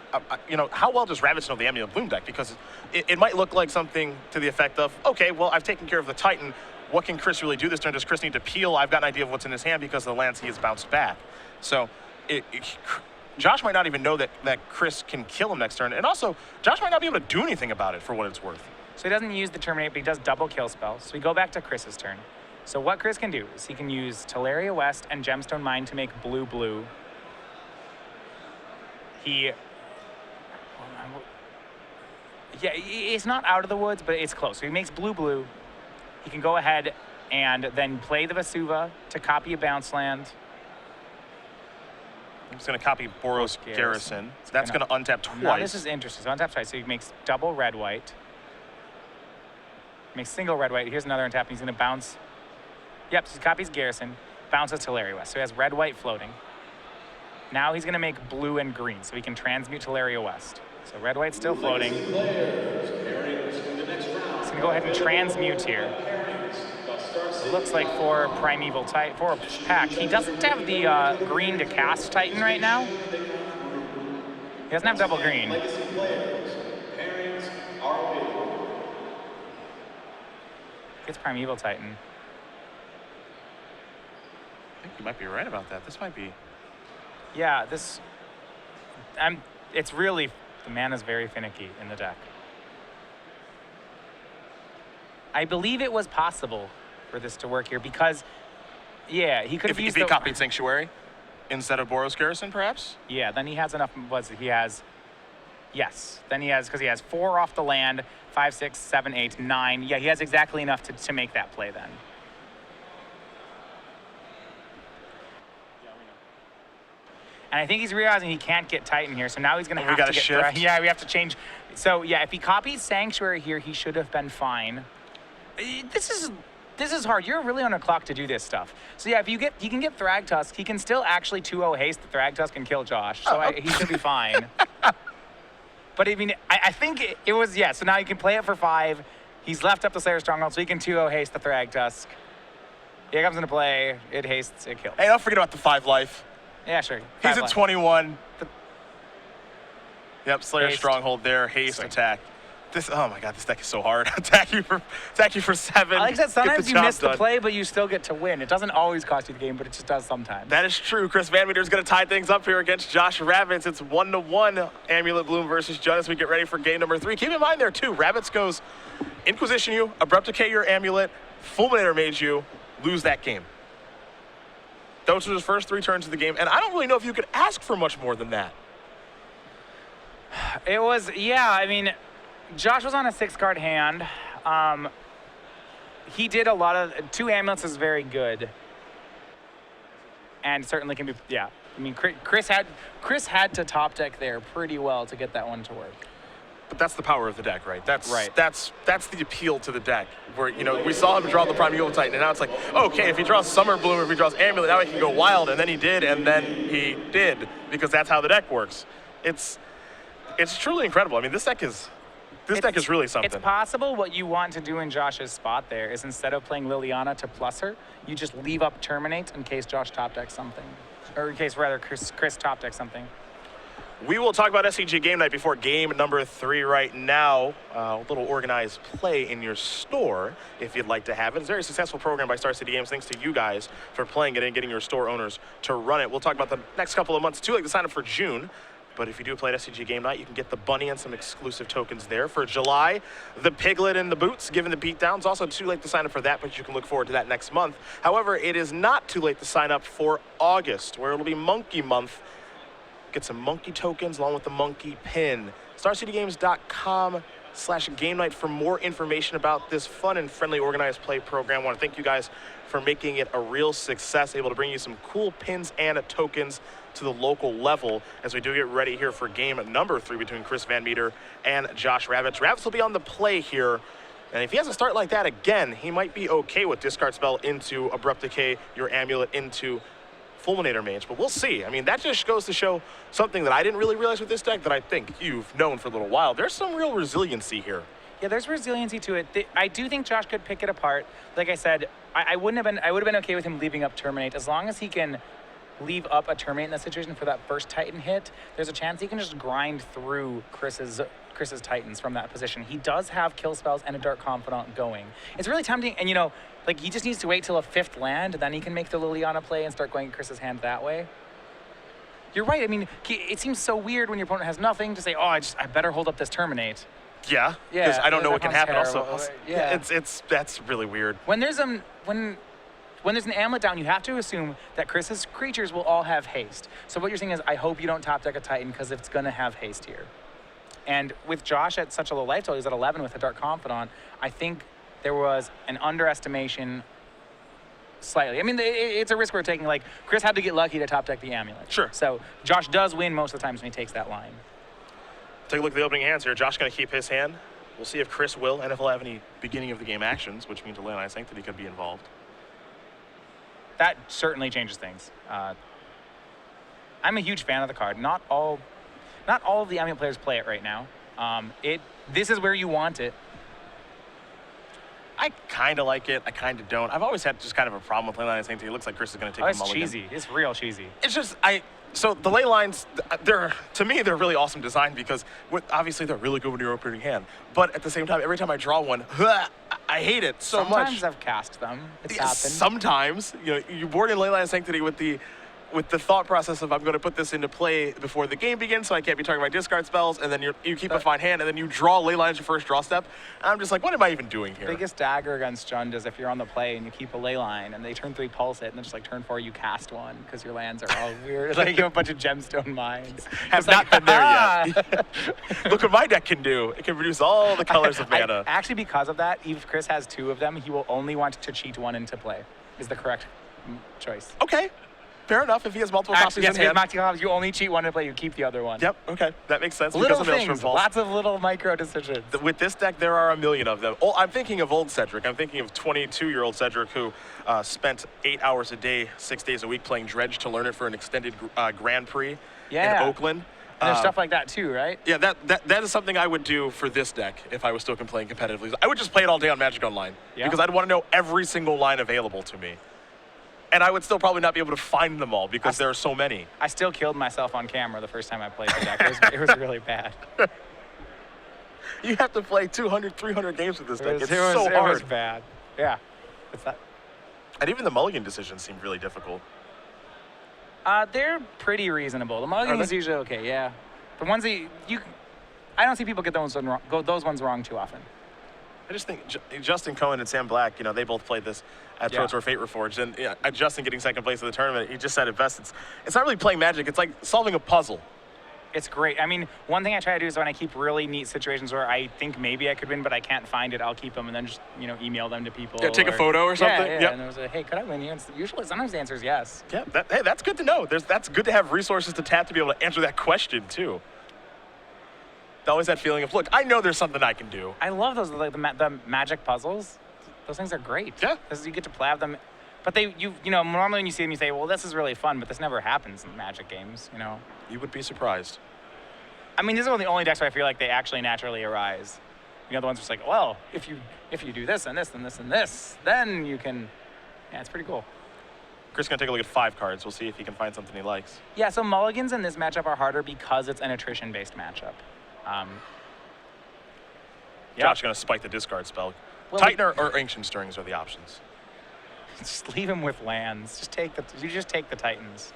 Speaker 1: you know, how well does Ravitz know the Amulet Bloom deck? Because it might look like something to the effect of, okay, well, I've taken care of the Titan. What can Chris really do this turn? Does Chris need to peel? I've got an idea of what's in his hand because of the lands he has bounced back. So Josh might not even know that Chris can kill him next turn. And also, Josh might not be able to do anything about it for what it's worth.
Speaker 2: So he doesn't use the Terminate, but he does double kill spells. So we go back to Chris's turn. So what Chris can do is he can use Teleria West and Gemstone Mine to make blue-blue. Yeah, it's not out of the woods, but it's close. So he makes blue-blue. He can go ahead and then play the Vesuva to copy a bounce land.
Speaker 1: I'm just going to copy Boros Garrison. That's going to untap twice.
Speaker 2: Now this is interesting. So untap twice. So he makes double red-white. Makes single red-white. Here's another untap. He's going to bounce. Yep, so he copies Garrison, bounces Teleria West. So he has red-white floating. Now he's going to make blue and green, so he can transmute Teleria West. So red-white's still floating. He's going to go ahead and transmute here. It looks like for Primeval Titan, for Pact. He doesn't have the green to cast Titan right now. He doesn't have double green. It's Primeval Titan.
Speaker 1: I think you might be right about that. This might be...
Speaker 2: Yeah, this... it's really... The mana's very finicky in the deck. I believe it was possible for this to work here because, yeah, he could have used...
Speaker 1: If he copied Sanctuary instead of Boros Garrison, perhaps?
Speaker 2: Yeah, then he has enough... Yes, then he has... Because he has 4 off the land, 5, 6, 7, 8, 9. Yeah, he has exactly enough to make that play then. And I think he's realizing he can't get Titan here, so now he's going to have to get...
Speaker 1: shift.
Speaker 2: Yeah, we have to change. So, yeah, if he copies Sanctuary here, he should have been fine. This is hard. You're really on a clock to do this stuff. So, yeah, if he can get Thragtusk, he can still actually 2-0 haste the Thragtusk and kill Josh. So he should be fine. But, I mean, I think it was... Yeah, so now you can play it for 5. He's left up the Slayer Stronghold, so he can 2-0 haste the Thragtusk. Here comes into play. It hastes, it kills.
Speaker 1: Hey, don't forget about the 5 life.
Speaker 2: Yeah, sure.
Speaker 1: He's at 21. Yep, Slayer
Speaker 2: Haste.
Speaker 1: Stronghold there, haste
Speaker 2: Swing.
Speaker 1: attack. Oh my god, this deck is so hard. attack you for 7.
Speaker 2: Like I said, sometimes you miss the
Speaker 1: done.
Speaker 2: play, but you still get to win. It doesn't always cost you the game, but it just does sometimes.
Speaker 1: That is true. Chris VanMeter is going to tie things up here against Josh Ravitz. It's 1-1 Amulet Bloom versus Judd as we get ready for game number 3. Keep in mind there too, Ravitz goes Inquisition you, Abrupt Decay your Amulet, Fulminator Mage you, lose that game. Those were his first 3 turns of the game, and I don't really know if you could ask for much more than that.
Speaker 2: It was, yeah, I mean, Josh was on a 6-card hand. He did a lot of, 2 amulets is very good. And certainly can be, yeah. I mean, Chris had to top deck there pretty well to get that one to work.
Speaker 1: But that's the power of the deck, right? That's
Speaker 2: right.
Speaker 1: That's the appeal to the deck. Where, you know, we saw him draw the Primeval Titan, and now it's like, okay, if he draws Summer Bloom, if he draws Amulet, now he can go wild, and then he did, because that's how the deck works. It's truly incredible. I mean, this deck is really something.
Speaker 2: It's possible what you want to do in Josh's spot there is instead of playing Liliana to plus her, you just leave up Terminate in case Josh top decks something. Or in case, rather, Chris top decks something.
Speaker 1: We will talk about SCG Game Night before game number 3 right now. A little organized play in your store if you'd like to have it. It's a very successful program by Star City Games. Thanks to you guys for playing it and getting your store owners to run it. We'll talk about the next couple of months too, like the sign up for June. But if you do play at SCG Game Night, you can get the bunny and some exclusive tokens there. For July, the piglet and the boots, given the beatdowns. Also too late to sign up for that, but you can look forward to that next month. However, it is not too late to sign up for August, where it'll be Monkey Month. Get some monkey tokens along with the monkey pin. StarCityGames.com/Game Night for more information about this fun and friendly organized play program. I want to thank you guys for making it a real success, able to bring you some cool pins and tokens to the local level as we do get ready here for game number 3 between Chris VanMeter and Josh Ravitz. Ravitz will be on the play here, and if he has a start like that again, he might be okay with discard spell into Abrupt Decay, your Amulet into Fulminator Mage, but we'll see. I mean, that just goes to show something that I didn't really realize with this deck that I think you've known for a little while. There's some real resiliency here.
Speaker 2: Yeah, there's resiliency to it. I do think Josh could pick it apart. Like I said, I would have been okay with him leaving up Terminate as long as he can leave up a Terminate in that situation for that first Titan hit. There's a chance he can just grind through Chris's Titans from that position. He does have kill spells and a Dark Confidant going. It's really tempting, and like he just needs to wait till a 5th land, then he can make the Liliana play and start going Chris's hand that way. You're right. I mean, it seems so weird when your opponent has nothing to say, oh, I better hold up this Terminate.
Speaker 1: Yeah, because I don't know what can happen.
Speaker 2: Terrible.
Speaker 1: Also,
Speaker 2: yeah,
Speaker 1: that's really weird.
Speaker 2: When there's an Amulet down, you have to assume that Chris's creatures will all have haste. So what you're saying is, I hope you don't top deck a Titan because it's going to have haste here. And with Josh at such a low life total, he's at 11 with a Dark Confidant, I think there was an underestimation slightly. I mean, it's a risk we're taking. Like, Chris had to get lucky to top deck the Amulet.
Speaker 1: Sure.
Speaker 2: So Josh does win most of the times when he takes that line.
Speaker 1: Take a look at the opening hands here. Josh going to keep his hand. We'll see if Chris will, and if he'll have any beginning of the game actions, which means a Leyline Sanctity could be involved.
Speaker 2: That certainly changes things. I'm a huge fan of the card. Not all of the Amulet players play it right now. This is where you want it.
Speaker 1: I kind of like it. I kind of don't. I've always had just kind of a problem with Leyline Sanctity. It looks like Chris is going to take the mulligan.
Speaker 2: It's cheesy. It's real cheesy.
Speaker 1: It's just, so the ley lines, to me, they're really awesome design because obviously they're really good when you're opening hand. But at the same time, every time I draw one, I hate it so much.
Speaker 2: Sometimes I've cast them. It's happened.
Speaker 1: Sometimes, you board in Leyline Sanctity with the thought process of I'm going to put this into play before the game begins, so I can't be talking about discard spells, and then you keep a fine hand, and then you draw Leyline as your first draw step. And I'm just like, what am I even doing here?
Speaker 2: Biggest dagger against Jund is if you're on the play and you keep a Leyline, and they turn 3 pulse it, and then just like turn 4 you cast one because your lands are all weird. Like you have a bunch of gemstone mines.
Speaker 1: Have not been there yet. Look what my deck can do. It can produce all the colors of mana.
Speaker 2: Actually, because of that, if Chris has 2 of them, he will only want to cheat 1 into play. Is the correct choice.
Speaker 1: Okay. Fair enough. If he has multiple copies in hand.
Speaker 2: You only cheat 1 to play, you keep the other one.
Speaker 1: Yep, okay. That makes sense.
Speaker 2: Little things, lots of little micro decisions.
Speaker 1: With this deck, there are a million of them. I'm thinking of old Cedric. I'm thinking of 22-year-old Cedric who spent 8 hours a day, 6 days a week playing Dredge to learn it for an extended Grand Prix in Oakland.
Speaker 2: And there's stuff like that too, right?
Speaker 1: Yeah, that is something I would do for this deck if I was still playing competitively. I would just play it all day on Magic Online because I'd want to know every single line available to me. And I would still probably not be able to find them all because there are so many.
Speaker 2: I still killed myself on camera the first time I played the deck. It was really bad.
Speaker 1: You have to play 200, 300 games with this deck. It's so hard.
Speaker 2: It was bad. Yeah. It's that.
Speaker 1: And even the mulligan decisions seem really difficult.
Speaker 2: They're pretty reasonable. The mulligan is usually okay, yeah. The ones that I don't see people get those ones wrong too often.
Speaker 1: I just think Justin Cohen and Sam Black, they both played this at Pro Tour Fate Reforged. And Justin getting second place in the tournament, he just said it best. It's not really playing Magic. It's like solving a puzzle.
Speaker 2: It's great. I mean, one thing I try to do is when I keep really neat situations where I think maybe I could win, but I can't find it, I'll keep them and then just, email them to people.
Speaker 1: Yeah, take a photo or something.
Speaker 2: Yeah. And I was like, hey, could I win you? And usually, sometimes the answer is yes.
Speaker 1: Yeah, hey, that's good to know. That's good to have resources to tap to be able to answer that question, too. Always that feeling of, look, I know there's something I can do.
Speaker 2: I love those, like the magic puzzles. Those things are great.
Speaker 1: Yeah.
Speaker 2: Because you get to play them. But normally when you see them, you say, well, this is really fun, but this never happens in Magic games,
Speaker 1: You would be surprised.
Speaker 2: I mean, these are the only decks where I feel like they actually naturally arise. The ones where it's like, well, if you do this and this and this and this, then you can, it's pretty cool.
Speaker 1: Chris is going to take a look at 5 cards. We'll see if he can find something he likes.
Speaker 2: Yeah, so mulligans in this matchup are harder because it's an attrition-based matchup.
Speaker 1: Josh is going to spike the discard spell. Well, Titan or Ancient Stirrings are the options.
Speaker 2: Just leave him with lands. You just take the Titans.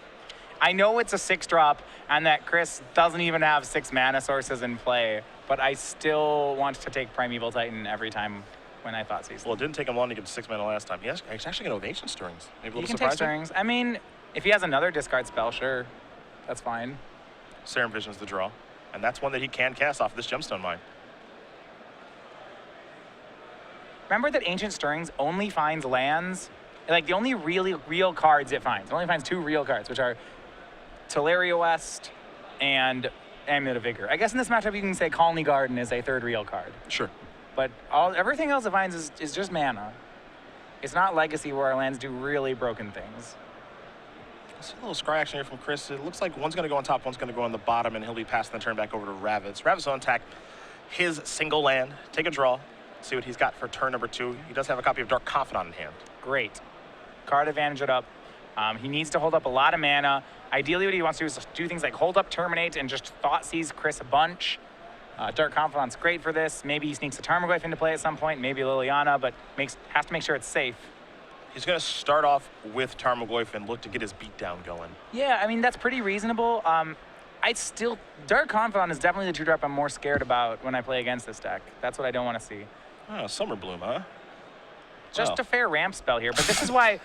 Speaker 2: I know it's a 6-drop and that Chris doesn't even have 6 mana sources in play, but I still want to take Primeval Titan every time when I thought season.
Speaker 1: Well, it didn't take him long to get to 6 mana last time. He's actually going to have Ancient Stirrings. Maybe a little
Speaker 2: surprising. He can take Stirrings. I mean, if he has another discard spell, sure. That's fine.
Speaker 1: Serum Vision's the draw. And that's one that he can cast off this Gemstone Mine.
Speaker 2: Remember that Ancient Stirrings only finds lands, like the only really real cards it finds. It only finds 2 real cards, which are Teleria West and Amulet of Vigor. I guess in this matchup you can say Colony Garden is a 3rd real card.
Speaker 1: Sure.
Speaker 2: But everything else it finds is just mana. It's not Legacy where our lands do really broken things.
Speaker 1: See a little scry action here from Chris. It looks like one's going to go on top, one's going to go on the bottom, and he'll be passing the turn back over to Ravitz. Ravitz will attack his single land, take a draw, see what he's got for turn number 2. He does have a copy of Dark Confidant in hand.
Speaker 2: Great. Card advantage it up. He needs to hold up a lot of mana. Ideally, what he wants to do is do things like hold up, terminate, and just thought seize Chris a bunch. Dark Confidant's great for this. Maybe he sneaks a Tarmogoyf into play at some point, maybe Liliana, but has to make sure it's safe.
Speaker 1: He's going to start off with Tarmogoyf and look to get his beatdown going.
Speaker 2: Yeah, I mean, that's pretty reasonable. Dark Confidant is definitely the 2-drop I'm more scared about when I play against this deck. That's what I don't want to see.
Speaker 1: Oh, Summer Bloom, huh?
Speaker 2: Just a fair ramp spell here, but this is why.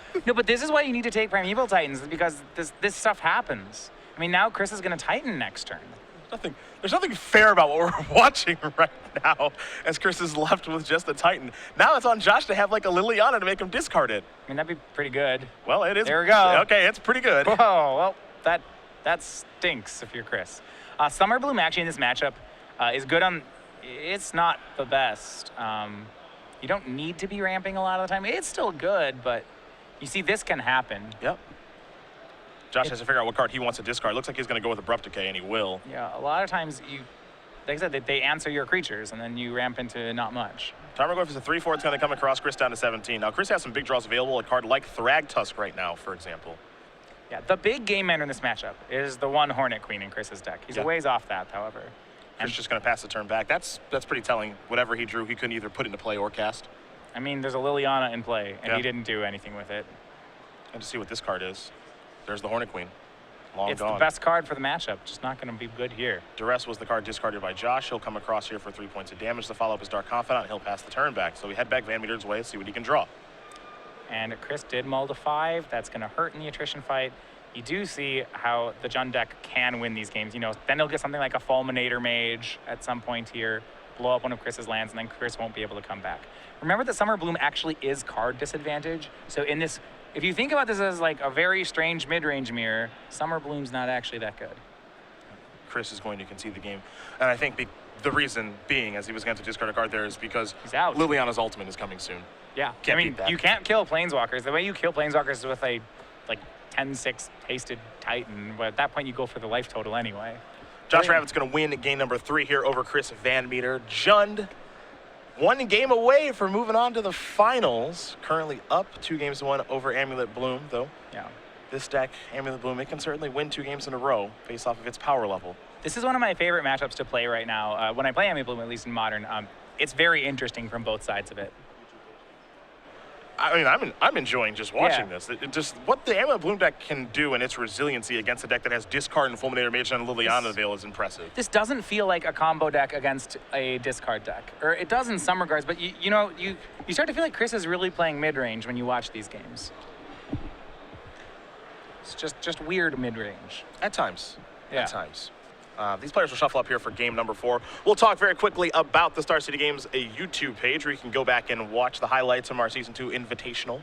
Speaker 2: This is why you need to take Primeval Titans, because this stuff happens. I mean, now Chris is going to Titan next turn.
Speaker 1: There's nothing fair about what we're watching right now, as Chris is left with just a Titan. Now it's on Josh to have like a Liliana to make him discard it.
Speaker 2: I mean, that'd be pretty good.
Speaker 1: Well, it is.
Speaker 2: There we go.
Speaker 1: Okay, it's pretty good.
Speaker 2: Whoa, well, that stinks if you're Chris. Summer Bloom actually in this matchup is good on. It's not the best. You don't need to be ramping a lot of the time. It's still good, but you see this can happen.
Speaker 1: Yep. Josh has to figure out what card he wants to discard. Looks like he's going to go with Abrupt Decay, and he will.
Speaker 2: Yeah, a lot of times like I said, they answer your creatures, and then you ramp into not much.
Speaker 1: Tarmogoyf is a 3/4. It's going to come across Chris down to 17. Now, Chris has some big draws available. A card like Thragtusk right now, for example.
Speaker 2: Yeah, the big game man in this matchup is the one Hornet Queen in Chris's deck. He's a ways off that, however.
Speaker 1: Chris just going to pass the turn back. That's pretty telling. Whatever he drew, he couldn't either put into play or cast.
Speaker 2: I mean, there's a Liliana in play, and he didn't do anything with it.
Speaker 1: And to see what this card is. There's the Hornet Queen. Long
Speaker 2: it's
Speaker 1: gone.
Speaker 2: The best card for the matchup. Just not going to be good here.
Speaker 1: Duress was the card discarded by Josh. He'll come across here for 3 points of damage. The follow-up is Dark Confidant. He'll pass the turn back. So we head back VanMeter's way and see what he can draw.
Speaker 2: And Chris did mull to 5. That's going to hurt in the attrition fight. You do see how the Jund deck can win these games. You know, then he'll get something like a Fulminator Mage at some point here, blow up one of Chris's lands, and then Chris won't be able to come back. Remember that Summer Bloom actually is card disadvantage. So in this, if you think about this as like a very strange mid-range mirror, Summer Bloom's not actually that good.
Speaker 1: Chris is going to concede the game. And I think the reason being, as he was going to have to discard a card there, is because
Speaker 2: he's out.
Speaker 1: Liliana's ultimate is coming soon.
Speaker 2: Yeah, I mean, you can't kill Planeswalkers. The way you kill Planeswalkers is with a, 10-6 hasted Titan, but at that point you go for the life total anyway.
Speaker 1: Josh Ravitz going to win game number 3 here over Chris VanMeter. Jund, 1 game away from moving on to the finals. Currently up 2-1 over Amulet Bloom, though.
Speaker 2: Yeah.
Speaker 1: This deck, Amulet Bloom, it can certainly win 2 games in a row based off of its power level.
Speaker 2: This is one of my favorite matchups to play right now. When I play Amulet Bloom, at least in Modern, it's very interesting from both sides of it.
Speaker 1: I mean, I'm enjoying just watching this. It just what the Amulet Bloom deck can do and its resiliency against a deck that has discard and Fulminator Mage and Liliana Veil is impressive.
Speaker 2: This doesn't feel like a combo deck against a discard deck, or it does in some regards. But you start to feel like Chris is really playing mid range when you watch these games. It's just weird mid range
Speaker 1: at times.
Speaker 2: Yeah.
Speaker 1: At times. These players will shuffle up here for game number 4. We'll talk very quickly about the Star City Games, a YouTube page where you can go back and watch the highlights from our Season 2 Invitational,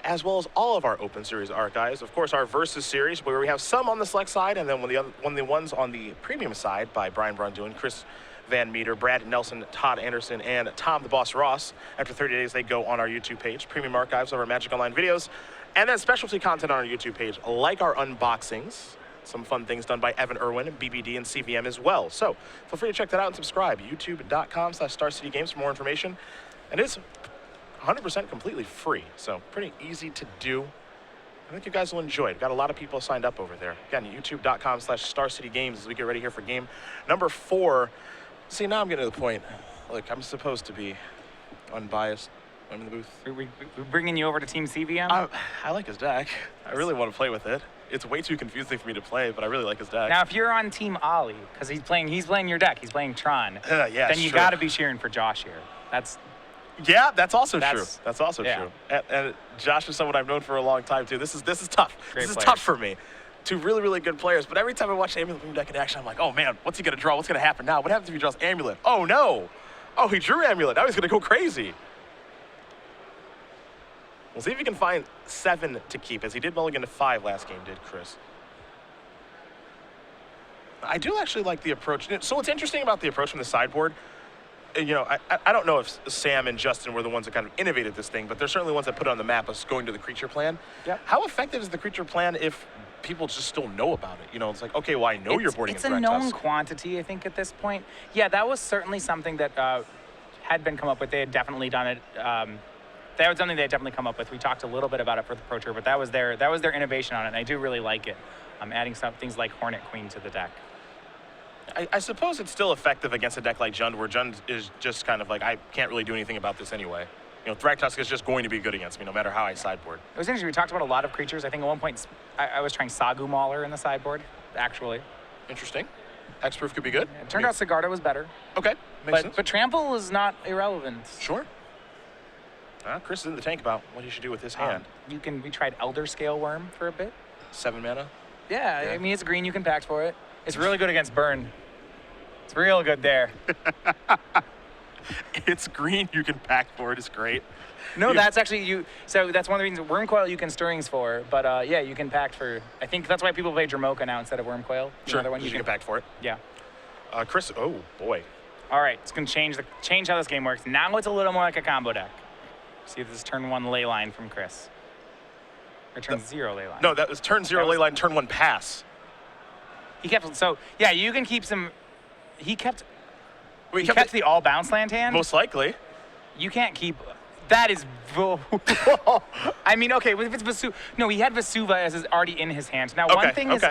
Speaker 1: as well as all of our Open Series archives. Of course, our Versus Series, where we have some on the select side, and then one of the ones on the premium side by Brian Brunduin, Chris VanMeter, Brad Nelson, Todd Anderson, and Tom the Boss Ross. After 30 days, they go on our YouTube page. Premium archives of our Magic Online videos, and then specialty content on our YouTube page, like our unboxings. Some fun things done by Evan Irwin, BBD, and CVM as well. So feel free to check that out and subscribe. YouTube.com/StarCityGames for more information. And it's 100% completely free, so pretty easy to do. I think you guys will enjoy it. We've got a lot of people signed up over there. Again, YouTube.com/StarCityGames as we get ready here for game number 4. See, now I'm getting to the point. Look, I'm supposed to be unbiased. I'm in the booth.
Speaker 2: We're bringing you over to Team CVM?
Speaker 1: I like his deck. I really want to play with it. It's way too confusing for me to play, but I really like his deck.
Speaker 2: Now, if you're on Team Ollie, because he's playing your deck, he's playing Tron, then you got to be cheering for Josh here. That's
Speaker 1: also true. That's also true. And Josh is someone I've known for a long time too. This is tough. This is tough for me. 2 really, really good players. But every time I watch Amulet Bloom deck in action, I'm like, oh man, what's he gonna draw? What's gonna happen now? What happens if he draws Amulet? Oh no! Oh, he drew Amulet. Now he's gonna go crazy. We'll see if he can find 7 to keep, as he did mulligan to 5 last game, did Chris. I do actually like the approach. So what's interesting about the approach from the sideboard, I don't know if Sam and Justin were the ones that kind of innovated this thing, but they're certainly ones that put it on the map as going to the creature plan.
Speaker 2: Yep.
Speaker 1: How effective is the creature plan if people just still know about it. You know, it's like, okay, well, I know you're boarding
Speaker 2: It's
Speaker 1: in
Speaker 2: a
Speaker 1: Threat
Speaker 2: known
Speaker 1: Tusk.
Speaker 2: quantity, I think, at this point. Yeah, that was certainly something that had been come up with. They had definitely done it. That was something they had definitely come up with. We talked a little bit about it for the Pro Tour, but that was their innovation on it, and I do really like it. Adding some things like Hornet Queen to the deck.
Speaker 1: I suppose it's still effective against a deck like Jund, where Jund is just kind of like, I can't really do anything about this anyway. You know, Threat Tusk is just going to be good against me no matter how I sideboard.
Speaker 2: It was interesting. We talked about a lot of creatures. I think at one point I was trying Sagu Mauler in the sideboard, actually.
Speaker 1: Interesting. Hexproof could be good.
Speaker 2: It turned out Sigarda was better.
Speaker 1: Okay, makes sense.
Speaker 2: But Trample is not irrelevant.
Speaker 1: Sure. Chris is in the tank about what he should do with his hand.
Speaker 2: We tried Elder Scale Worm for a bit.
Speaker 1: 7 mana.
Speaker 2: Yeah, I mean, it's green. You can pact for it. It's really good against burn. It's real good there.
Speaker 1: It's green. You can pack for it. It's great.
Speaker 2: No, that's actually So that's one of the reasons Wormcoil you can Stirrings for. But yeah, you can pact for. I think that's why people play Dramoka now instead of Wormcoil.
Speaker 1: Sure.
Speaker 2: Another one
Speaker 1: you can pack for it.
Speaker 2: Yeah.
Speaker 1: Chris. Oh boy.
Speaker 2: All right, it's gonna change how this game works. Now it's a little more like a combo deck. See if this is turn 1 Leyline from Chris. Or turn 0 Leyline.
Speaker 1: No, that was turn 0 Leyline, turn 1 pass.
Speaker 2: He kept, so yeah, you can keep some, he kept the all bounce land hand.
Speaker 1: Most likely.
Speaker 2: You can't keep, that is, I mean, okay, if it's Vesuva, no, he had Vesuva as already in his hand. Now, one thing is,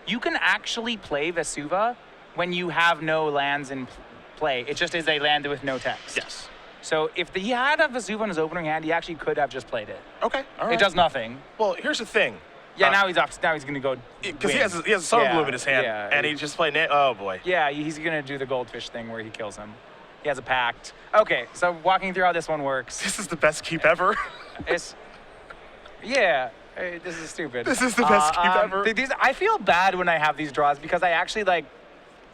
Speaker 2: you can actually play Vesuva when you have no lands in play. It just is a land with no text.
Speaker 1: Yes.
Speaker 2: So if he had a Vesuva in his opening hand, he actually could have just played it.
Speaker 1: Okay, all right.
Speaker 2: It does nothing.
Speaker 1: Well, here's the thing.
Speaker 2: Yeah, now he's off. Now he's gonna go.
Speaker 1: Because he has Summer Bloom in his hand, and he just played. Oh boy.
Speaker 2: Yeah, he's gonna do the goldfish thing where he kills him. He has a pact. Okay, so walking through how this one works.
Speaker 1: This is the best keep ever.
Speaker 2: This is stupid.
Speaker 1: This is the best keep ever.
Speaker 2: I feel bad when I have these draws because I actually like.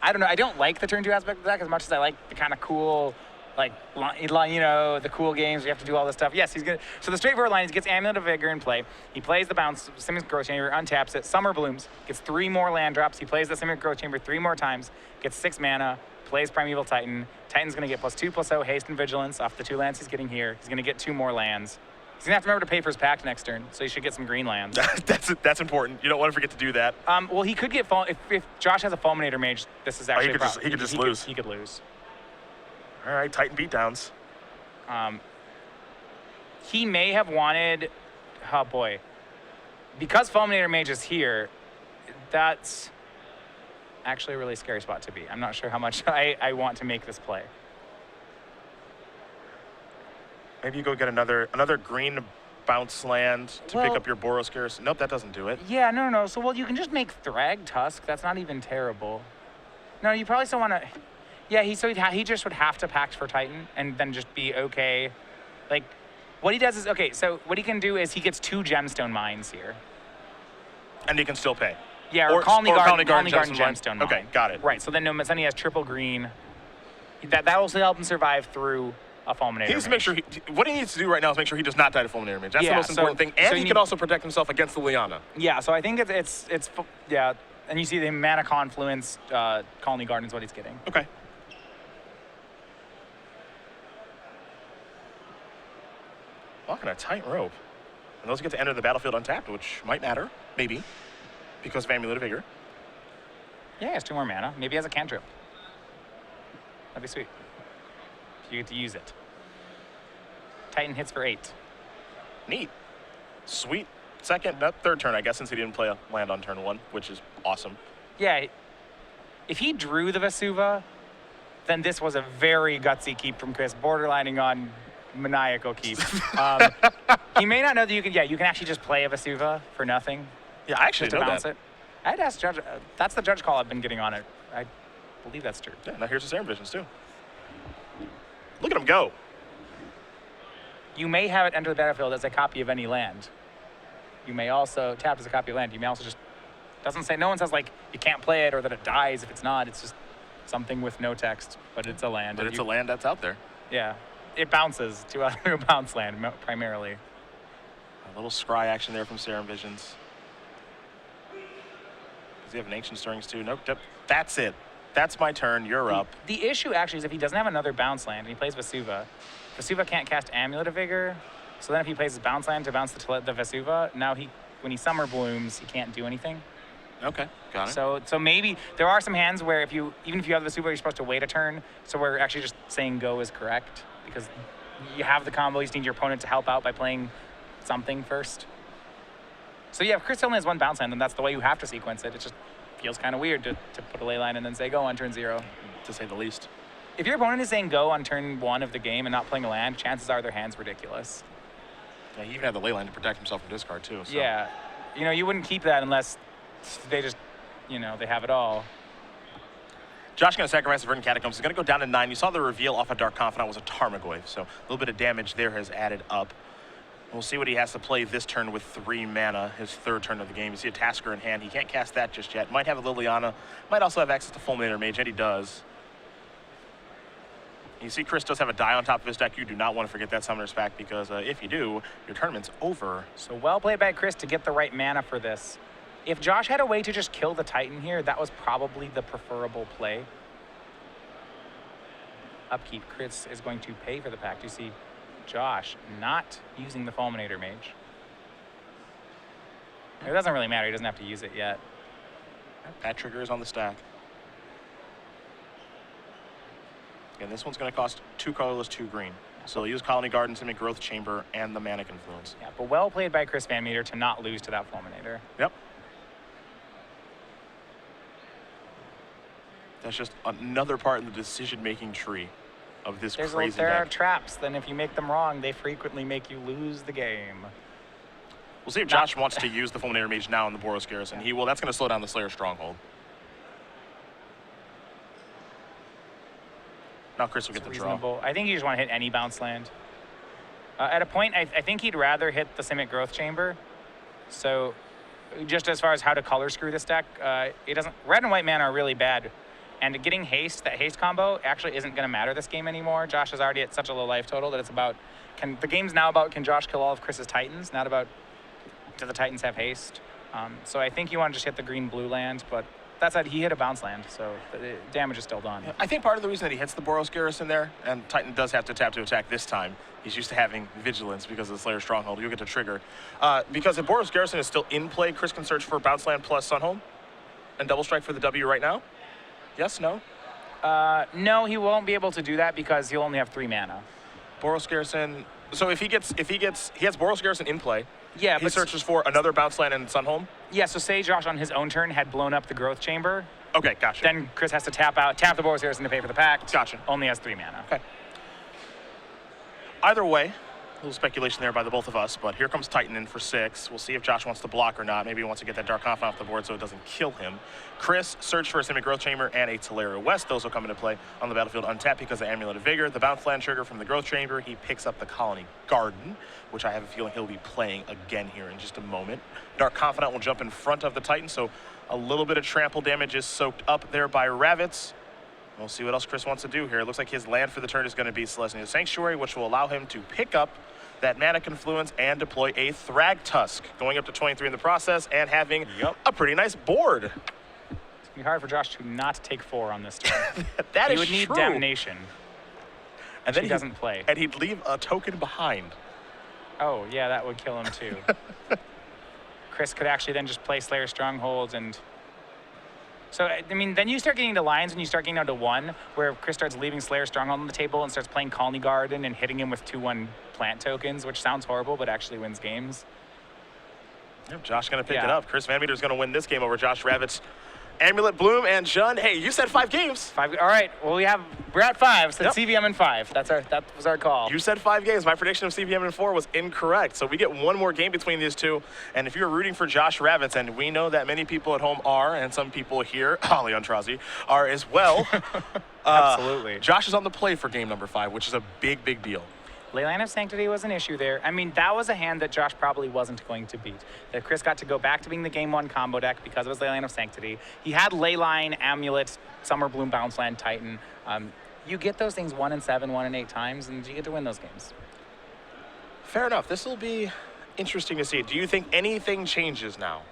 Speaker 2: I don't know. I don't like the turn 2 aspect of the deck as much as I like the kind of cool. Like, you know, the cool games, you have to do all this stuff. Yes, he's good. So the straightforward line is he gets Amulet of Vigor in play. He plays the bounce, Simic Growth Chamber, untaps it, Summer Blooms, gets 3 more land drops. He plays the Simic Growth Chamber 3 more times, gets 6 mana, plays Primeval Titan. Titan's going to get +2/+0 haste and vigilance off the 2 lands he's getting here. He's going to get 2 more lands. He's going to have to remember to pay for his pact next turn, so he should get some green lands.
Speaker 1: That's important. You don't want to forget to do that.
Speaker 2: Well, he could get, if Josh has a Fulminator Mage, this is actually
Speaker 1: he could just lose.
Speaker 2: He could lose.
Speaker 1: All right, Titan beatdowns.
Speaker 2: He may have wanted, oh boy, because Fulminator Mage is here, that's actually a really scary spot to be. I'm not sure how much I want to make this play.
Speaker 1: Maybe you go get another green bounce land to pick up your Boros Garrison. Nope, that doesn't do it.
Speaker 2: Yeah, no. So, you can just make Thrag Tusk. That's not even terrible. No, you probably still want to. Yeah, he just would have to pact for Titan and then just be okay. Like, what he does is, okay, so what he can do is he gets 2 Gemstone Mines here.
Speaker 1: And he can still pay.
Speaker 2: Yeah, or Colony Garden Gemstone Mine.
Speaker 1: Okay, got it.
Speaker 2: Right, so then he has triple green. That also help him survive through a Fulminator.
Speaker 1: He needs to make sure, what he needs to do right now is make sure he does not die to Fulminator Mage. That's the most important thing. And he can also protect himself against the Liana.
Speaker 2: Yeah, so I think it's yeah, and you see the Mana Confluence, Colony Garden is what he's getting.
Speaker 1: Okay. Walking a tightrope. And those get to enter the battlefield untapped, which might matter, maybe, because of Amulet of Vigor.
Speaker 2: Yeah, he has 2 more mana. Maybe he has a cantrip. That'd be sweet. If you get to use it. Titan hits for 8.
Speaker 1: Neat. Sweet. Third turn, I guess, since he didn't play a land on turn 1, which is awesome.
Speaker 2: Yeah. If he drew the Vesuva, then this was a very gutsy keep from Chris, borderlining on maniacal keep. He may not know that you can actually just play a Vesuva for nothing.
Speaker 1: Yeah, I actually
Speaker 2: just to
Speaker 1: know
Speaker 2: bounce
Speaker 1: that.
Speaker 2: it. I'd ask Judge. That's the judge call I've been getting on it. I believe that's true.
Speaker 1: Yeah, now here's the Serum Visions too. Look at him go.
Speaker 2: You may have it enter the battlefield as a copy of any land. You may also tap as a copy of land. You may also just no one says like you can't play it or that it dies if it's not. It's just something with no text, but it's a land.
Speaker 1: But it's a land that's out there.
Speaker 2: Yeah. It bounces to a bounce land primarily.
Speaker 1: A little scry action there from Serum Visions. Does he have an Ancient Stirrings too? Nope. That's it. That's my turn. You're up.
Speaker 2: The issue actually is if he doesn't have another bounce land and he plays Vesuva, Vesuva can't cast Amulet of Vigor. So then if he plays his bounce land to bounce the Vesuva, now when he Summer Blooms, he can't do anything.
Speaker 1: Okay, got it.
Speaker 2: So maybe there are some hands where even if you have the super, you're supposed to wait a turn. So we're actually just saying go is correct because you have the combo. You just need your opponent to help out by playing something first. So yeah, if Chris only has one bounce land, then that's the way you have to sequence it. It just feels kind of weird to put a Leyline and then say go on turn 0.
Speaker 1: To say the least.
Speaker 2: If your opponent is saying go on turn 1 of the game and not playing a land, chances are their hand's ridiculous.
Speaker 1: Yeah, he even had the Leyline to protect himself from discard too. So.
Speaker 2: Yeah, you wouldn't keep that unless they just, they have it all.
Speaker 1: Josh going to sacrifice the Verdant Catacombs. He's going to go down to 9. You saw the reveal off of Dark Confidant was a Tarmogoyf, so a little bit of damage there has added up. We'll see what he has to play this turn with 3 mana, his 3rd turn of the game. You see a Tasker in hand. He can't cast that just yet. Might have a Liliana. Might also have access to Fulminator Mage, and he does. You see Chris does have a die on top of his deck. You do not want to forget that Summoner's Pact because if you do, your tournament's over.
Speaker 2: So well played by Chris to get the right mana for this. If Josh had a way to just kill the Titan here, that was probably the preferable play. Upkeep, Chris is going to pay for the pact. You see Josh not using the Fulminator Mage. It doesn't really matter. He doesn't have to use it yet.
Speaker 1: That trigger is on the stack. Again, this one's going to cost 2 colorless, 2 green. So he'll use Colony Garden, Simic Growth Chamber, and the Manic Influence.
Speaker 2: Yeah, but well played by Chris VanMeter to not lose to that Fulminator.
Speaker 1: Yep. That's just another part in the decision-making tree of this crazy
Speaker 2: There are
Speaker 1: deck.
Speaker 2: traps. Then if you make them wrong, they frequently make you lose the game.
Speaker 1: We'll see if Josh wants to use the Fulminator Mage now in the Boros Garrison. He will. That's going to slow down the Slayer Stronghold. Now Chris will get the draw.
Speaker 2: I think you just want to hit any bounce land. At a point, I think he'd rather hit the Simic Growth Chamber. So just as far as how to color screw this deck, it doesn't. Red and white mana are really bad. And getting haste, that haste combo actually isn't going to matter this game anymore. Josh is already at such a low life total that it's about, the game's now about can Josh kill all of Chris's Titans, not about do the Titans have haste. So I think you want to just hit the green-blue land, but that said, he hit a bounce land, so the damage is still done.
Speaker 1: I think part of the reason that he hits the Boros Garrison there, and Titan does have to tap to attack this time, he's used to having Vigilance because of the Slayer Stronghold. You'll get to trigger. Because if Boros Garrison is still in play, Chris can search for bounce land plus Sunhome and double strike for the W right now. Yes, no?
Speaker 2: No, he won't be able to do that because he'll only have 3 mana.
Speaker 1: Boros Garrison. So he has Boros Garrison in play.
Speaker 2: Yeah,
Speaker 1: he searches for another bounce land and Sunhome.
Speaker 2: Yeah, so say Josh on his own turn had blown up the Growth Chamber.
Speaker 1: Okay, gotcha.
Speaker 2: Then Chris has to tap the Boros Garrison to pay for the pact.
Speaker 1: Gotcha.
Speaker 2: Only has 3 mana.
Speaker 1: Okay. Either way, a little speculation there by the both of us, but here comes Titan in for 6. We'll see if Josh wants to block or not. Maybe he wants to get that Dark Confidant off the board so it doesn't kill him. Chris searched for a Simic Growth Chamber and a Teleria West. Those will come into play on the battlefield untapped because of Amulet of Vigor. The bounce land trigger from the Growth Chamber. He picks up the Colony Garden, which I have a feeling he'll be playing again here in just a moment. Dark Confidant will jump in front of the Titan, so a little bit of trample damage is soaked up there by Ravitz. We'll see what else Chris wants to do here. It looks like his land for the turn is going to be Celestial Sanctuary, which will allow him to pick up that Mana Confluence and deploy a Thragtusk, going up to 23 in the process and having a pretty nice board.
Speaker 2: It's going to be hard for Josh to not take 4 on this turn.
Speaker 1: That
Speaker 2: he
Speaker 1: is
Speaker 2: would need
Speaker 1: true.
Speaker 2: Damnation,
Speaker 1: and then
Speaker 2: he doesn't play.
Speaker 1: And he'd leave a token behind.
Speaker 2: Oh, yeah, that would kill him too. Chris could actually then just play Slayer Strongholds and... So, I mean, then you start getting to lines when you start getting down to 1, where Chris starts leaving Slayer Stronghold on the table and starts playing Colony Garden and hitting him with 2/1 plant tokens, which sounds horrible, but actually wins games.
Speaker 1: Yep, Josh going to pick it up. Chris VanMeter is going to win this game over Josh Ravitz. Amulet Bloom and Jun. Hey, you said 5 games.
Speaker 2: 5. All right. Well, we're at 5. So CVM in 5. That was our call.
Speaker 1: You said 5 games. My prediction of CVM in 4 was incorrect. So we get one more game between these two. And if you're rooting for Josh Ravitz, and we know that many people at home are, and some people here, Holly Antrazi, are as well.
Speaker 2: Absolutely.
Speaker 1: Josh is on the play for game number 5, which is a big, big deal.
Speaker 2: Leyline of Sanctity was an issue there. I mean, that was a hand that Josh probably wasn't going to beat. That Chris got to go back to being the game 1 combo deck because of his Leyline of Sanctity. He had Leyline, Amulet, Summer Bloom, Bounce Land, Titan. You get those things 1 and 7, 1 and 8 times, and you get to win those games.
Speaker 1: Fair enough. This will be interesting to see. Do you think anything changes now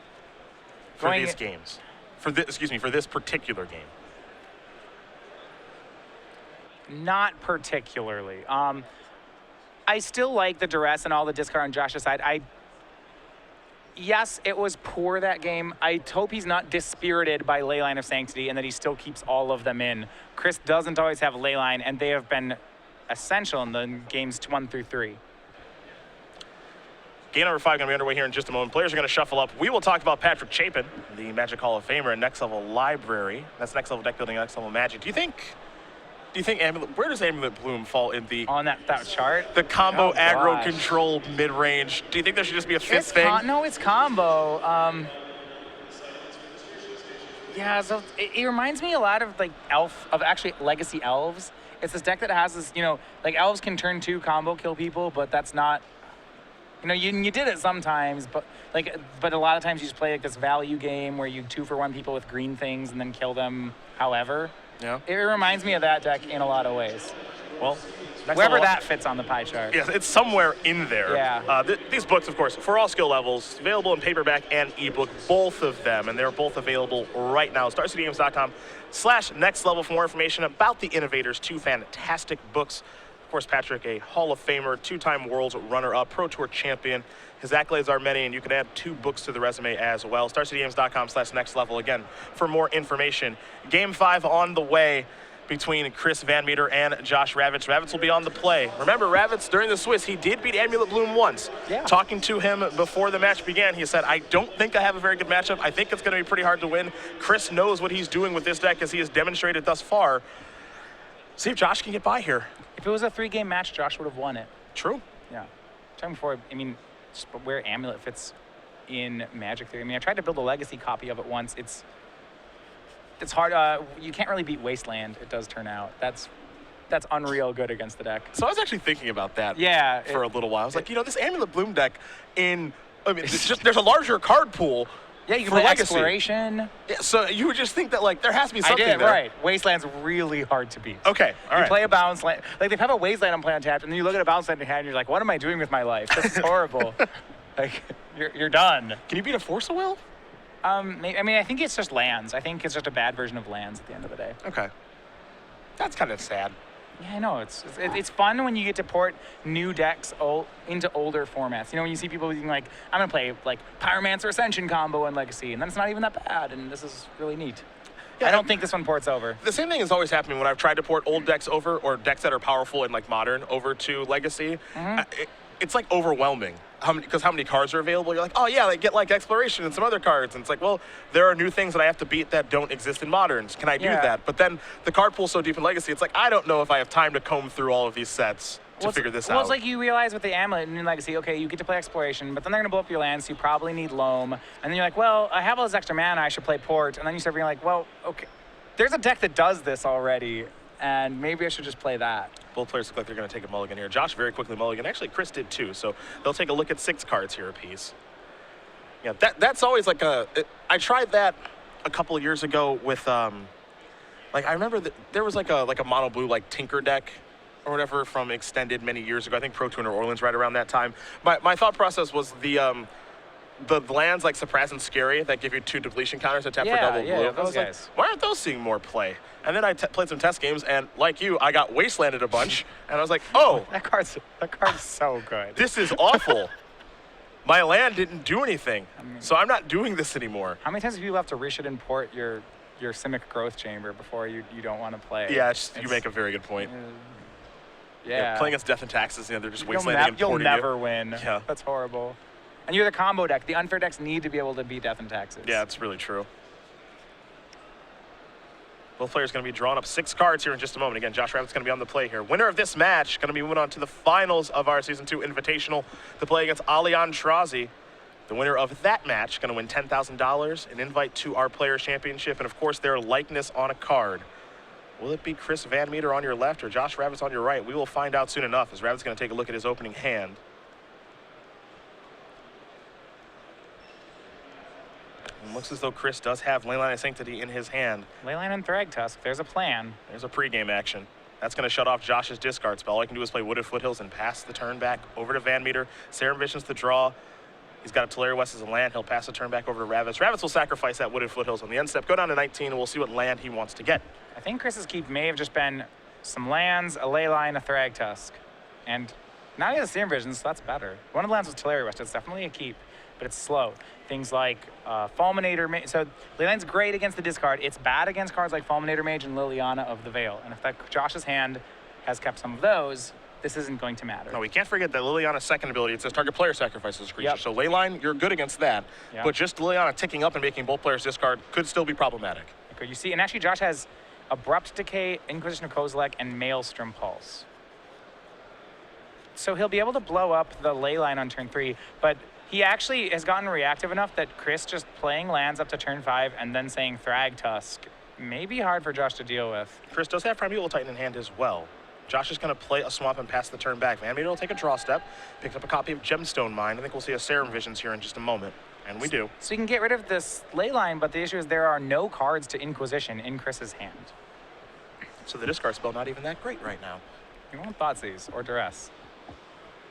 Speaker 1: for these games? For this particular game?
Speaker 2: Not particularly. I still like the duress and all the discard on Josh's side. Yes, it was poor that game. I hope he's not dispirited by Leyline of Sanctity and that he still keeps all of them in. Chris doesn't always have Leyline, and they have been essential in the games 1 through 3.
Speaker 1: Game number 5 going to be underway here in just a moment. Players are going to shuffle up. We will talk about Patrick Chapin, the Magic Hall of Famer and Next Level Library. That's Next Level Deck Building, Next Level Magic. Do you think Amulet, where does Amulet Bloom fall in the
Speaker 2: on that chart?
Speaker 1: The combo aggro control mid-range. Do you think there should just be a fifth thing?
Speaker 2: No, it's combo. Yeah, so it reminds me a lot of like actually Legacy Elves. It's this deck that has this, like Elves can turn 2 combo kill people, but that's not. You did it sometimes, but a lot of times you just play like this value game where you 2-for-1 people with green things and then kill them however.
Speaker 1: Yeah.
Speaker 2: It reminds me of that deck in a lot of ways.
Speaker 1: Well,
Speaker 2: wherever that fits on the pie chart.
Speaker 1: Yes, it's somewhere in there.
Speaker 2: Yeah.
Speaker 1: These books, of course, for all skill levels, available in paperback and ebook, both of them, and they're both available right now. StarCityGames.com/Next Level for more information about the Innovators. 2 fantastic books. Of course, Patrick, a Hall of Famer, 2-time World's runner-up, Pro Tour champion. His accolades are many, and you can add 2 books to the resume as well. StarCityGames.com/Next Level, again, for more information. Game 5 on the way between Chris VanMeter and Josh Ravitz. Ravitz will be on the play. Remember, Ravitz, during the Swiss, he did beat Amulet Bloom once.
Speaker 2: Yeah.
Speaker 1: Talking to him before the match began, he said, I don't think I have a very good matchup. I think it's going to be pretty hard to win. Chris knows what he's doing with this deck, as he has demonstrated thus far. See if Josh can get by here.
Speaker 2: If it was a 3-game match, Josh would have won it.
Speaker 1: True.
Speaker 2: Yeah. Talking before, just where Amulet fits in Magic Theory. I tried to build a Legacy copy of it once. It's hard. You can't really beat Wasteland, it does turn out. That's unreal good against the deck.
Speaker 1: So I was actually thinking about that for a little while. I was like, this Amulet Bloom deck it's just, there's a larger card pool.
Speaker 2: Yeah, you can play Exploration.
Speaker 1: Yeah, so you would just think that, there has to be something there.
Speaker 2: Right. Wasteland's really hard to beat.
Speaker 1: Okay, all right.
Speaker 2: You play a bounce land. Like, they have a Wasteland on play untapped, and then you look at a bounce land in hand, and you're like, what am I doing with my life? This is horrible. You're done.
Speaker 1: Can you beat a Force of Will?
Speaker 2: I think it's just lands. I think it's just a bad version of lands at the end of the day.
Speaker 1: Okay. That's kind of sad.
Speaker 2: Yeah, I know. It's fun when you get to port new decks into older formats. When you see people being like, I'm going to play like Pyromancer Ascension combo in Legacy, and then it's not even that bad, and this is really neat. Yeah, I don't think this one ports over.
Speaker 1: The same thing has always happened when I've tried to port old decks over, or decks that are powerful in Modern, over to Legacy. Mm-hmm. It's overwhelming. Because how many cards are available? You're like, oh yeah, get Exploration and some other cards. And it's like, well, there are new things that I have to beat that don't exist in Moderns. Can I do that? But then the card pool's so deep in Legacy, it's like, I don't know if I have time to comb through all of these sets to figure this out.
Speaker 2: Well, it's like you realize with the Amulet in Legacy, okay, you get to play Exploration, but then they're going to blow up your lands, so you probably need Loam. And then you're like, well, I have all this extra mana, I should play Port. And then you start being like, well, okay, there's a deck that does this already, and maybe I should just play that.
Speaker 1: Both players look like they're going to take a mulligan here. Josh very quickly mulligan. Actually, Chris did too, so they'll take a look at 6 cards here apiece. Yeah, that's always I tried that a couple of years ago with, I remember that there was like a mono blue Tinker deck or whatever from Extended many years ago. I think Pro Tour New Orleans right around that time. My thought process was the lands like Suppress and Scary that give you 2 depletion counters that tap for double blue.
Speaker 2: Those guys.
Speaker 1: Why aren't those seeing more play? And then I played some test games, and like you, I got Wastelanded a bunch, and I was like, oh.
Speaker 2: That card's so good.
Speaker 1: This is awful. My land didn't do anything, so I'm not doing this anymore.
Speaker 2: How many times have you have to reach it and port your Simic Growth Chamber before you don't want to play?
Speaker 1: Yeah, you make a very good point.
Speaker 2: Yeah.
Speaker 1: Playing against Death and Taxes, they're just wastelanding and porting
Speaker 2: You'll never win.
Speaker 1: Yeah.
Speaker 2: That's horrible. And you're the combo deck. The unfair decks need to be able to beat Death and Taxes.
Speaker 1: Yeah, it's really true. Both players going to be drawing up 6 cards here in just a moment. Again, Josh Ravitz going to be on the play here. Winner of this match going to be moving on to the finals of our Season 2 Invitational to play against Alian Trazi. The winner of that match going to win $10,000, an invite to our Players Championship, and of course their likeness on a card. Will it be Chris VanMeter on your left or Josh Ravitz on your right? We will find out soon enough, as Ravitz going to take a look at his opening hand. It looks as though Chris does have Leyline of Sanctity in his hand.
Speaker 2: Leyline and Thragtusk, there's a plan.
Speaker 1: There's a pregame action. That's going to shut off Josh's discard spell. All I can do is play Wooded Foothills and pass the turn back over to VanMeter. Serum Vision's the draw. He's got a Tolaria West as a land. He'll pass the turn back over to Ravitz. Ravitz will sacrifice that Wooded Foothills on the end step, go down to 19, and we'll see what land he wants to get.
Speaker 2: I think Chris's keep may have just been some lands, a Leyline, a Thragtusk. And Now he has Serum Vision, so that's better. One of the lands was Tolaria West. It's definitely a keep, but it's slow. Things like Fulminator. So Leyline's great against the discard. It's bad against cards like Fulminator Mage and Liliana of the Veil. And if that Josh's hand has kept some of those, this isn't going to matter.
Speaker 1: No, we can't forget that Liliana's second ability, it says target player sacrifices a creature.
Speaker 2: Yep.
Speaker 1: So Leyline, you're good against that.
Speaker 2: Yep.
Speaker 1: But just Liliana ticking up and making both players discard could still be problematic.
Speaker 2: Okay, you see, and actually Josh has Abrupt Decay, Inquisition of Kozilek, and Maelstrom Pulse. So he'll be able to blow up the Leyline on turn 3, but he actually has gotten reactive enough that Chris just playing lands up to turn 5 and then saying Thrag Tusk may be hard for Josh to deal with.
Speaker 1: Chris does have Primeval Titan in hand as well. Josh is going to play a swamp and pass the turn back. VanMeter will take a draw step, picks up a copy of Gemstone Mine. I think we'll see a Serum Visions here in just a moment, and we do.
Speaker 2: So you can get rid of this Leyline, but the issue is there are no cards to Inquisition in Chris's hand.
Speaker 1: So the discard spell not even that great right now.
Speaker 2: You want Thoughtseize or Duress.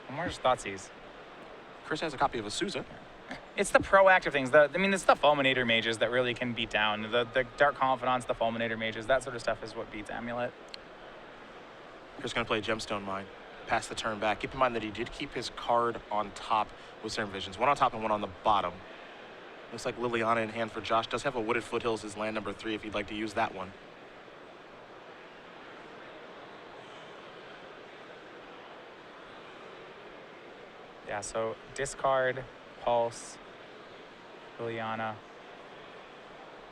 Speaker 2: I'm more just Thoughtseize.
Speaker 1: Chris has a copy of Azusa.
Speaker 2: It's the proactive things. It's the Fulminator Mages that really can beat down. The Dark Confidants, the Fulminator Mages, that sort of stuff is what beats Amulet.
Speaker 1: Chris going to play Gemstone Mine, pass the turn back. Keep in mind that he did keep his card on top with Serum Visions. One on top and one on the bottom. Looks like Liliana in hand for Josh. Does have a Wooded Foothills as land number 3 if you'd like to use that one.
Speaker 2: Yeah, so discard, Pulse, Liliana.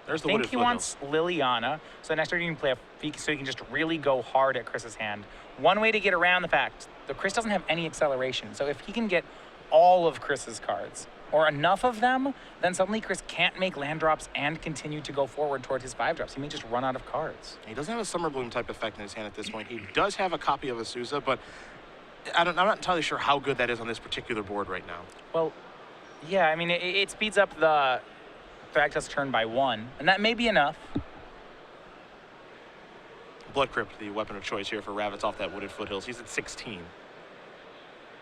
Speaker 1: There's the
Speaker 2: I think
Speaker 1: Wooded
Speaker 2: he wants Liliana, so next turn you can play so he can just really go hard at Chris's hand. One way to get around the fact that Chris doesn't have any acceleration, so if he can get all of Chris's cards, or enough of them, then suddenly Chris can't make land drops and continue to go forward toward his 5 drops. He may just run out of cards.
Speaker 1: He doesn't have a Summer Bloom type effect in his hand at this point. He does have a copy of Azusa, but I'm not entirely sure how good that is on this particular board right now.
Speaker 2: Well, yeah, I mean, it speeds up the Thrag Tusk turn by 1, and that may be enough.
Speaker 1: Blood Crypt, the weapon of choice here for Ravitz off that Wooded Foothills. He's at 16.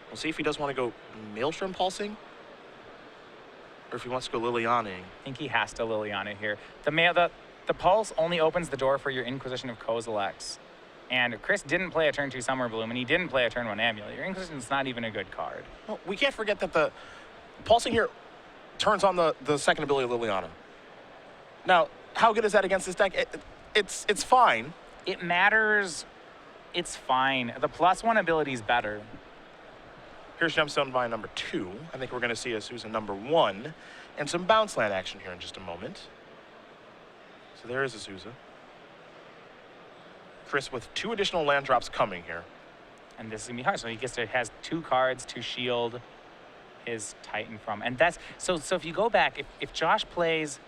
Speaker 1: We'll see if he does want to go Maelstrom Pulsing, or if he wants to go Lilianaing.
Speaker 2: I think he has to Liliana here. The Pulse only opens the door for your Inquisition of Kozilek's. And Chris didn't play a turn 2 Summer Bloom, and he didn't play a turn 1 Amulet. Your Inquisition's not even a good card.
Speaker 1: Well, we can't forget that the Pulsing here turns on the second ability of Liliana. Now, how good is that against this deck? It's fine.
Speaker 2: It matters. It's fine. The +1 ability is better.
Speaker 1: Here's Gemstone Mine number 2. I think we're going to see Azusa number 1, and some bounce land action here in just a moment. So there is Azusa. Chris with 2 additional land drops coming here.
Speaker 2: And this is going to be hard. So he has 2 cards to shield his Titan from. And that's, so if you go back, if Josh plays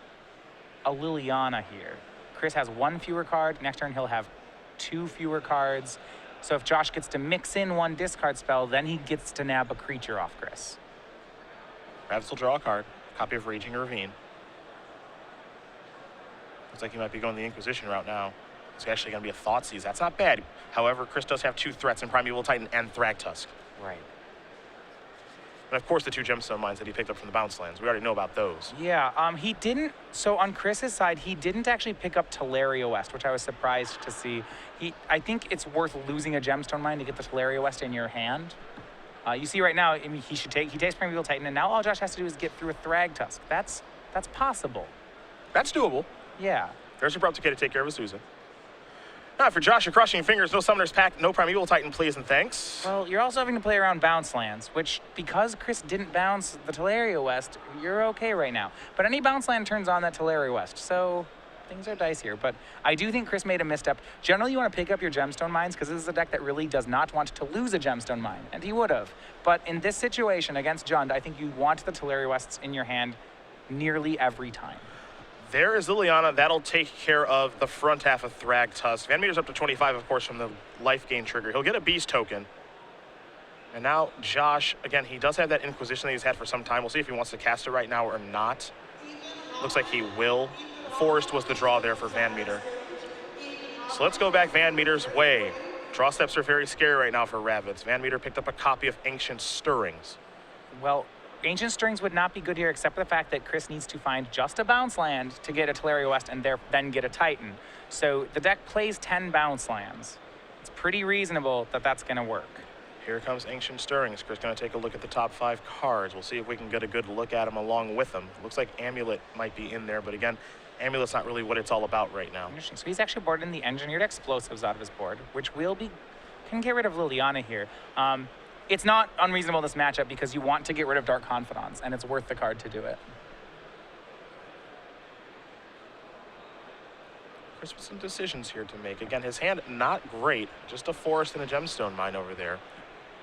Speaker 2: a Liliana here, Chris has 1 fewer card. Next turn he'll have 2 fewer cards. So if Josh gets to mix in 1 discard spell, then he gets to nab a creature off Chris.
Speaker 1: Ravitz will draw a card, copy of Raging Ravine. Looks like he might be going the Inquisition route now. It's actually going to be a Thoughtseize. That's not bad. However, Chris does have 2 threats in Primeval Titan and Thrag Tusk.
Speaker 2: Right.
Speaker 1: And of course the 2 Gemstone Mines that he picked up from the bounce lands. We already know about those.
Speaker 2: Yeah, he didn't, so on Chris's side, he didn't actually pick up Tolaria West, which I was surprised to see. I think it's worth losing a Gemstone Mine to get the Tolaria West in your hand. You see right now, I mean, he takes Primeval Titan, and now all Josh has to do is get through a Thrag Tusk. That's possible.
Speaker 1: That's doable.
Speaker 2: Yeah.
Speaker 1: There's a Abrupt Decay to take care of Azusa. Now, for Josh, you're crushing your fingers. No Summoner's Pact, no Primeval Titan, please and thanks.
Speaker 2: Well, you're also having to play around bounce lands, which, because Chris didn't bounce the Tolaria West, you're okay right now. But any bounce land turns on that Tolaria West, so things are dicier. But I do think Chris made a misstep. Generally, you want to pick up your Gemstone Mines, because this is a deck that really does not want to lose a Gemstone Mine, and he would have. But in this situation against Jund, I think you want the Tolaria Wests in your hand nearly every time.
Speaker 1: There is Liliana. That'll take care of the front half of Thrag Tusk. VanMeter's up to 25, of course, from the life gain trigger. He'll get a Beast token. And now Josh, again, he does have that Inquisition that he's had for some time. We'll see if he wants to cast it right now or not. Looks like he will. Forest was the draw there for VanMeter. So let's go back VanMeter's way. Draw steps are very scary right now for Ravitz. VanMeter picked up a copy of Ancient Stirrings.
Speaker 2: Well, Ancient Stirrings would not be good here, except for the fact that Chris needs to find just a bounce land to get a Tolaria West and then get a Titan. So the deck plays 10 bounce lands. It's pretty reasonable that that's going to work.
Speaker 1: Here comes Ancient Stirrings. Chris going to take a look at the top 5 cards. We'll see if we can get a good look at them along with them. Looks like Amulet might be in there, but again, Amulet's not really what it's all about right now.
Speaker 2: Interesting. So he's actually boarding the Engineered Explosives out of his board, which can get rid of Leyline here. It's not unreasonable this matchup because you want to get rid of Dark Confidants, and it's worth the card to do it.
Speaker 1: Chris with some decisions here to make. Again, his hand not great. Just a Forest and a Gemstone Mine over there.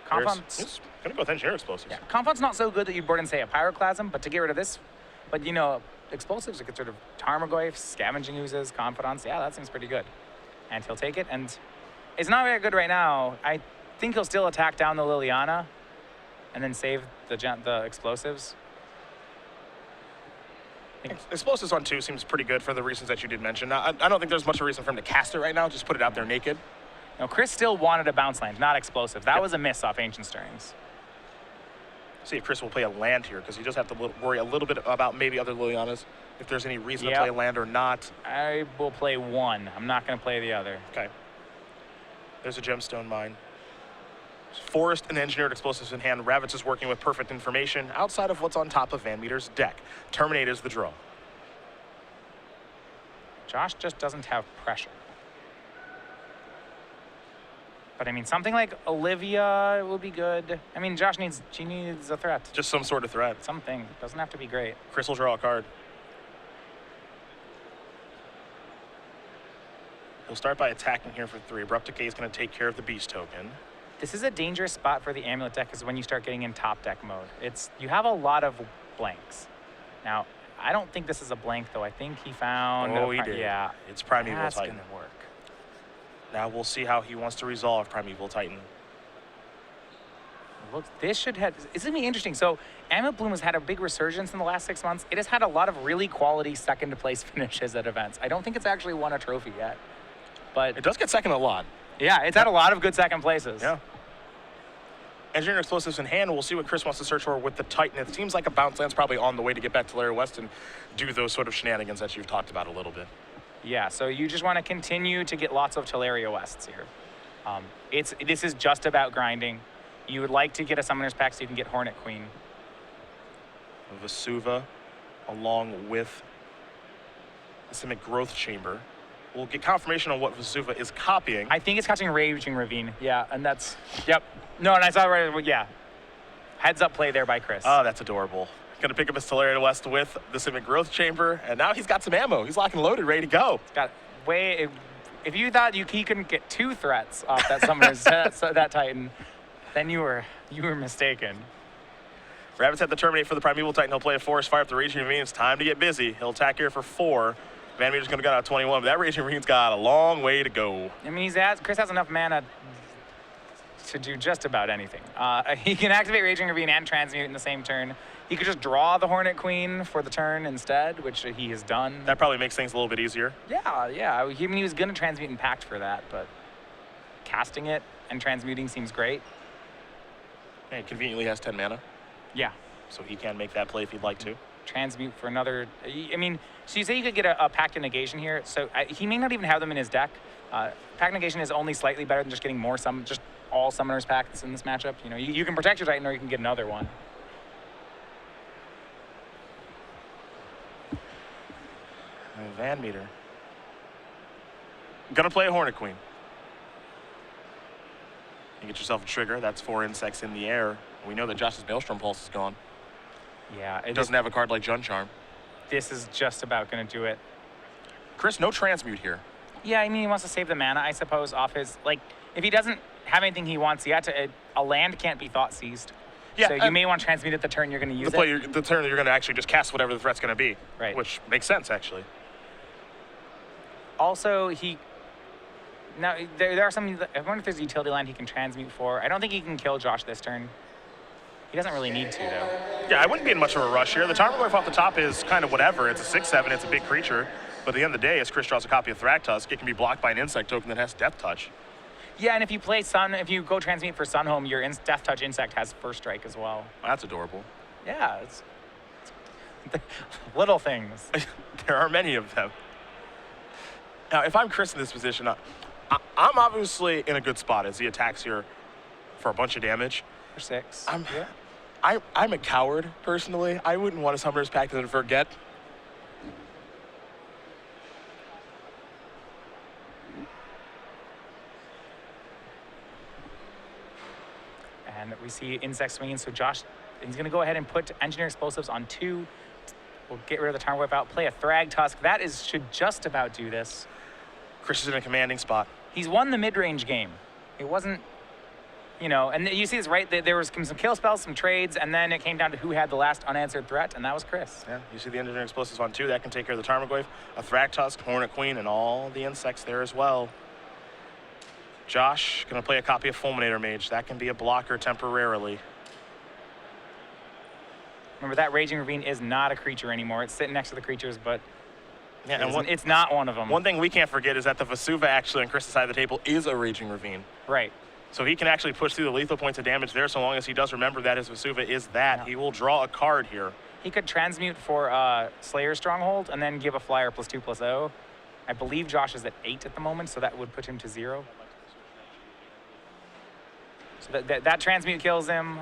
Speaker 2: Confidants.
Speaker 1: Going to go with Engineer Explosives.
Speaker 2: Yeah, Confidants not so good that you board in, say, a Pyroclasm, but to get rid of this, but you know, Explosives, you could sort of Tarmogoyf, Scavenging Oozes, Confidants. Yeah, that seems pretty good. And he'll take it, and it's not very good right now. I think he'll still attack down the Liliana and then save the Explosives.
Speaker 1: Explosives on 2 seems pretty good for the reasons that you did mention. I don't think there's much of a reason for him to cast it right now. Just put it out there naked.
Speaker 2: No, Chris still wanted a bounce land, not Explosives. That was a miss off Ancient Stirrings.
Speaker 1: See if Chris will play a land here, because he does have to worry a little bit about maybe other Lilianas, if there's any reason to play a land or not.
Speaker 2: I will play one. I'm not going to play the other.
Speaker 1: Okay. There's a Gemstone Mine. Forest and Engineered Explosives in hand. Ravitz is working with perfect information outside of what's on top of VanMeter's deck. Terminate is the draw.
Speaker 2: Josh just doesn't have pressure. But I mean, something like Olivia will be good. I mean, Josh needs a threat.
Speaker 1: Just some sort of threat.
Speaker 2: Something. Doesn't have to be great.
Speaker 1: Chris will draw a card. He'll start by attacking here for 3. Abrupt Decay is going to take care of the Beast token.
Speaker 2: This is a dangerous spot for the Amulet deck, is when you start getting in top deck mode. You have a lot of blanks. Now, I don't think this is a blank, though. I think he found...
Speaker 1: Oh, he did.
Speaker 2: Yeah.
Speaker 1: It's Primeval
Speaker 2: That's
Speaker 1: Titan.
Speaker 2: That's going to work.
Speaker 1: Now we'll see how he wants to resolve Primeval Titan.
Speaker 2: Look, this should have... It's going to be interesting. So, Amulet Bloom has had a big resurgence in the last 6 months. It has had a lot of really quality second-place finishes at events. I don't think it's actually won a trophy yet. But
Speaker 1: it does get second a lot.
Speaker 2: Yeah, it's had a lot of good second places.
Speaker 1: Yeah. Engineering Explosives in hand. We'll see what Chris wants to search for with the Titan. It seems like a bounce land's probably on the way to get back to Lair West and do those sort of shenanigans that you've talked about a little bit.
Speaker 2: Yeah, so you just want to continue to get lots of Teleria Wests here. This is just about grinding. You would like to get a Summoner's Pack so you can get Hornet Queen.
Speaker 1: Vesuva, along with the Simic Growth Chamber. We'll get confirmation on what Vesuva is copying.
Speaker 2: I think it's copying Raging Ravine. Yeah, and that's... Yep. No, and I saw right... Yeah. Heads up play there by Chris.
Speaker 1: Oh, that's adorable. Gonna pick up his Teleria West with the Simic Growth Chamber, and now he's got some ammo. He's locked and loaded, ready to go.
Speaker 2: Got way... If you thought he couldn't get 2 threats off that Summoner's that Titan, then you were mistaken.
Speaker 1: Ravitz had the Terminate for the Primeval Titan. He'll play a Forest Fire up the Raging Ravine. It's time to get busy. He'll attack here for 4. VanMeter's going to go out 21, but that Raging Ravine's got a long way to go.
Speaker 2: I mean, Chris has enough mana to do just about anything. He can activate Raging Ravine and Transmute in the same turn. He could just draw the Hornet Queen for the turn instead, which he has done.
Speaker 1: That probably makes things a little bit easier.
Speaker 2: Yeah. I mean, he was going to Transmute and Pact for that, but casting it and transmuting seems great.
Speaker 1: And conveniently has 10 mana.
Speaker 2: Yeah.
Speaker 1: So he can make that play if he'd like to.
Speaker 2: Transmute for another... I mean, so you say you could get a Pact of Negation here. So he may not even have them in his deck. Pact Negation is only slightly better than just getting more just all Summoner's Pacts in this matchup. You know, you can protect your Titan or you can get another one.
Speaker 1: VanMeter. Gonna play a Hornet Queen. You get yourself a trigger. That's 4 insects in the air. We know that Josh's Maelstrom Pulse is gone.
Speaker 2: Yeah.
Speaker 1: It doesn't have a card like Jun Charm.
Speaker 2: This is just about going to do it.
Speaker 1: Chris, no transmute here.
Speaker 2: Yeah, I mean, he wants to save the mana, I suppose, off his... Like, if he doesn't have anything he wants, a land can't be thought seized. Yeah, so you may want to transmute at the turn you're going to use
Speaker 1: the turn you're going to actually just cast whatever the threat's going to be.
Speaker 2: Right.
Speaker 1: Which makes sense, actually.
Speaker 2: Also, now, there are some... I wonder if there's a utility land he can transmute for. I don't think he can kill Josh this turn. He doesn't really need to, though.
Speaker 1: Yeah, I wouldn't be in much of a rush here. The Tarmogoyf off the top is kind of whatever. It's a 6/7. It's a big creature. But at the end of the day, as Chris draws a copy of Thragtusk, it can be blocked by an insect token that has Death Touch.
Speaker 2: Yeah, and if you play if you go transmute for Sunhome, your Death Touch insect has First Strike as well.
Speaker 1: That's adorable.
Speaker 2: Yeah, it's little things.
Speaker 1: There are many of them. Now, if I'm Chris in this position, I'm obviously in a good spot as he attacks here for a bunch of damage.
Speaker 2: For 6.
Speaker 1: I'm a coward, personally. I wouldn't want a Summoner's Pact and forget.
Speaker 2: And we see Insect swinging, so Josh, he's going to go ahead and put Engineer Explosives on 2. We'll get rid of the Tarn Whip out, play a Thrag Tusk. That should just about do this.
Speaker 1: Chris is in a commanding spot.
Speaker 2: He's won the mid-range game. It wasn't, you know, and you see this, right? There was some kill spells, some trades, and then it came down to who had the last unanswered threat, and that was Chris.
Speaker 1: Yeah, you see the Engineer Explosives on 2. That can take care of the Tarmogoyf, a Thrag Tusk, Hornet Queen, and all the insects there as well. Josh going to play a copy of Fulminator Mage. That can be a blocker temporarily.
Speaker 2: Remember, that Raging Ravine is not a creature anymore. It's sitting next to the creatures, but
Speaker 1: yeah,
Speaker 2: it's not one of them.
Speaker 1: One thing we can't forget is that the Vesuva actually on Chris's side of the table is a Raging Ravine.
Speaker 2: Right.
Speaker 1: So he can actually push through the lethal points of damage there so long as he does remember that his Vesuva is that.
Speaker 2: Yeah.
Speaker 1: He will draw a card here.
Speaker 2: He could transmute for Slayer Stronghold and then give a flyer +2/+0. I believe Josh is at 8 at the moment, so that would put him to 0. So that transmute kills him.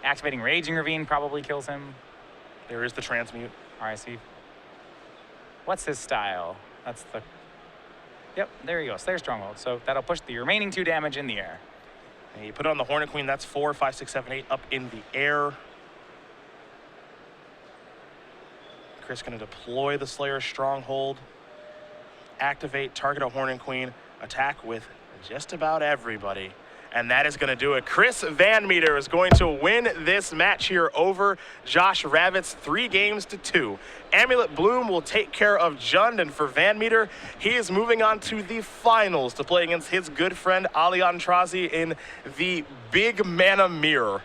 Speaker 2: Activating Raging Ravine probably kills him.
Speaker 1: There is the transmute.
Speaker 2: All right, see. What's his style? That's the... Yep, there you go, Slayer Stronghold. So that'll push the remaining 2 damage in the air.
Speaker 1: And you put it on the Hornet Queen, that's 4, 5, 6, 7, 8 up in the air. Chris going to deploy the Slayer Stronghold. Activate, target a Hornet Queen, attack with just about everybody. And that is going to do it. Chris VanMeter is going to win this match here over Josh Ravitz, 3-2. Amulet Bloom will take care of Jund, and for VanMeter, he is moving on to the finals to play against his good friend Ali Antrazi in the Big Mana Mirror.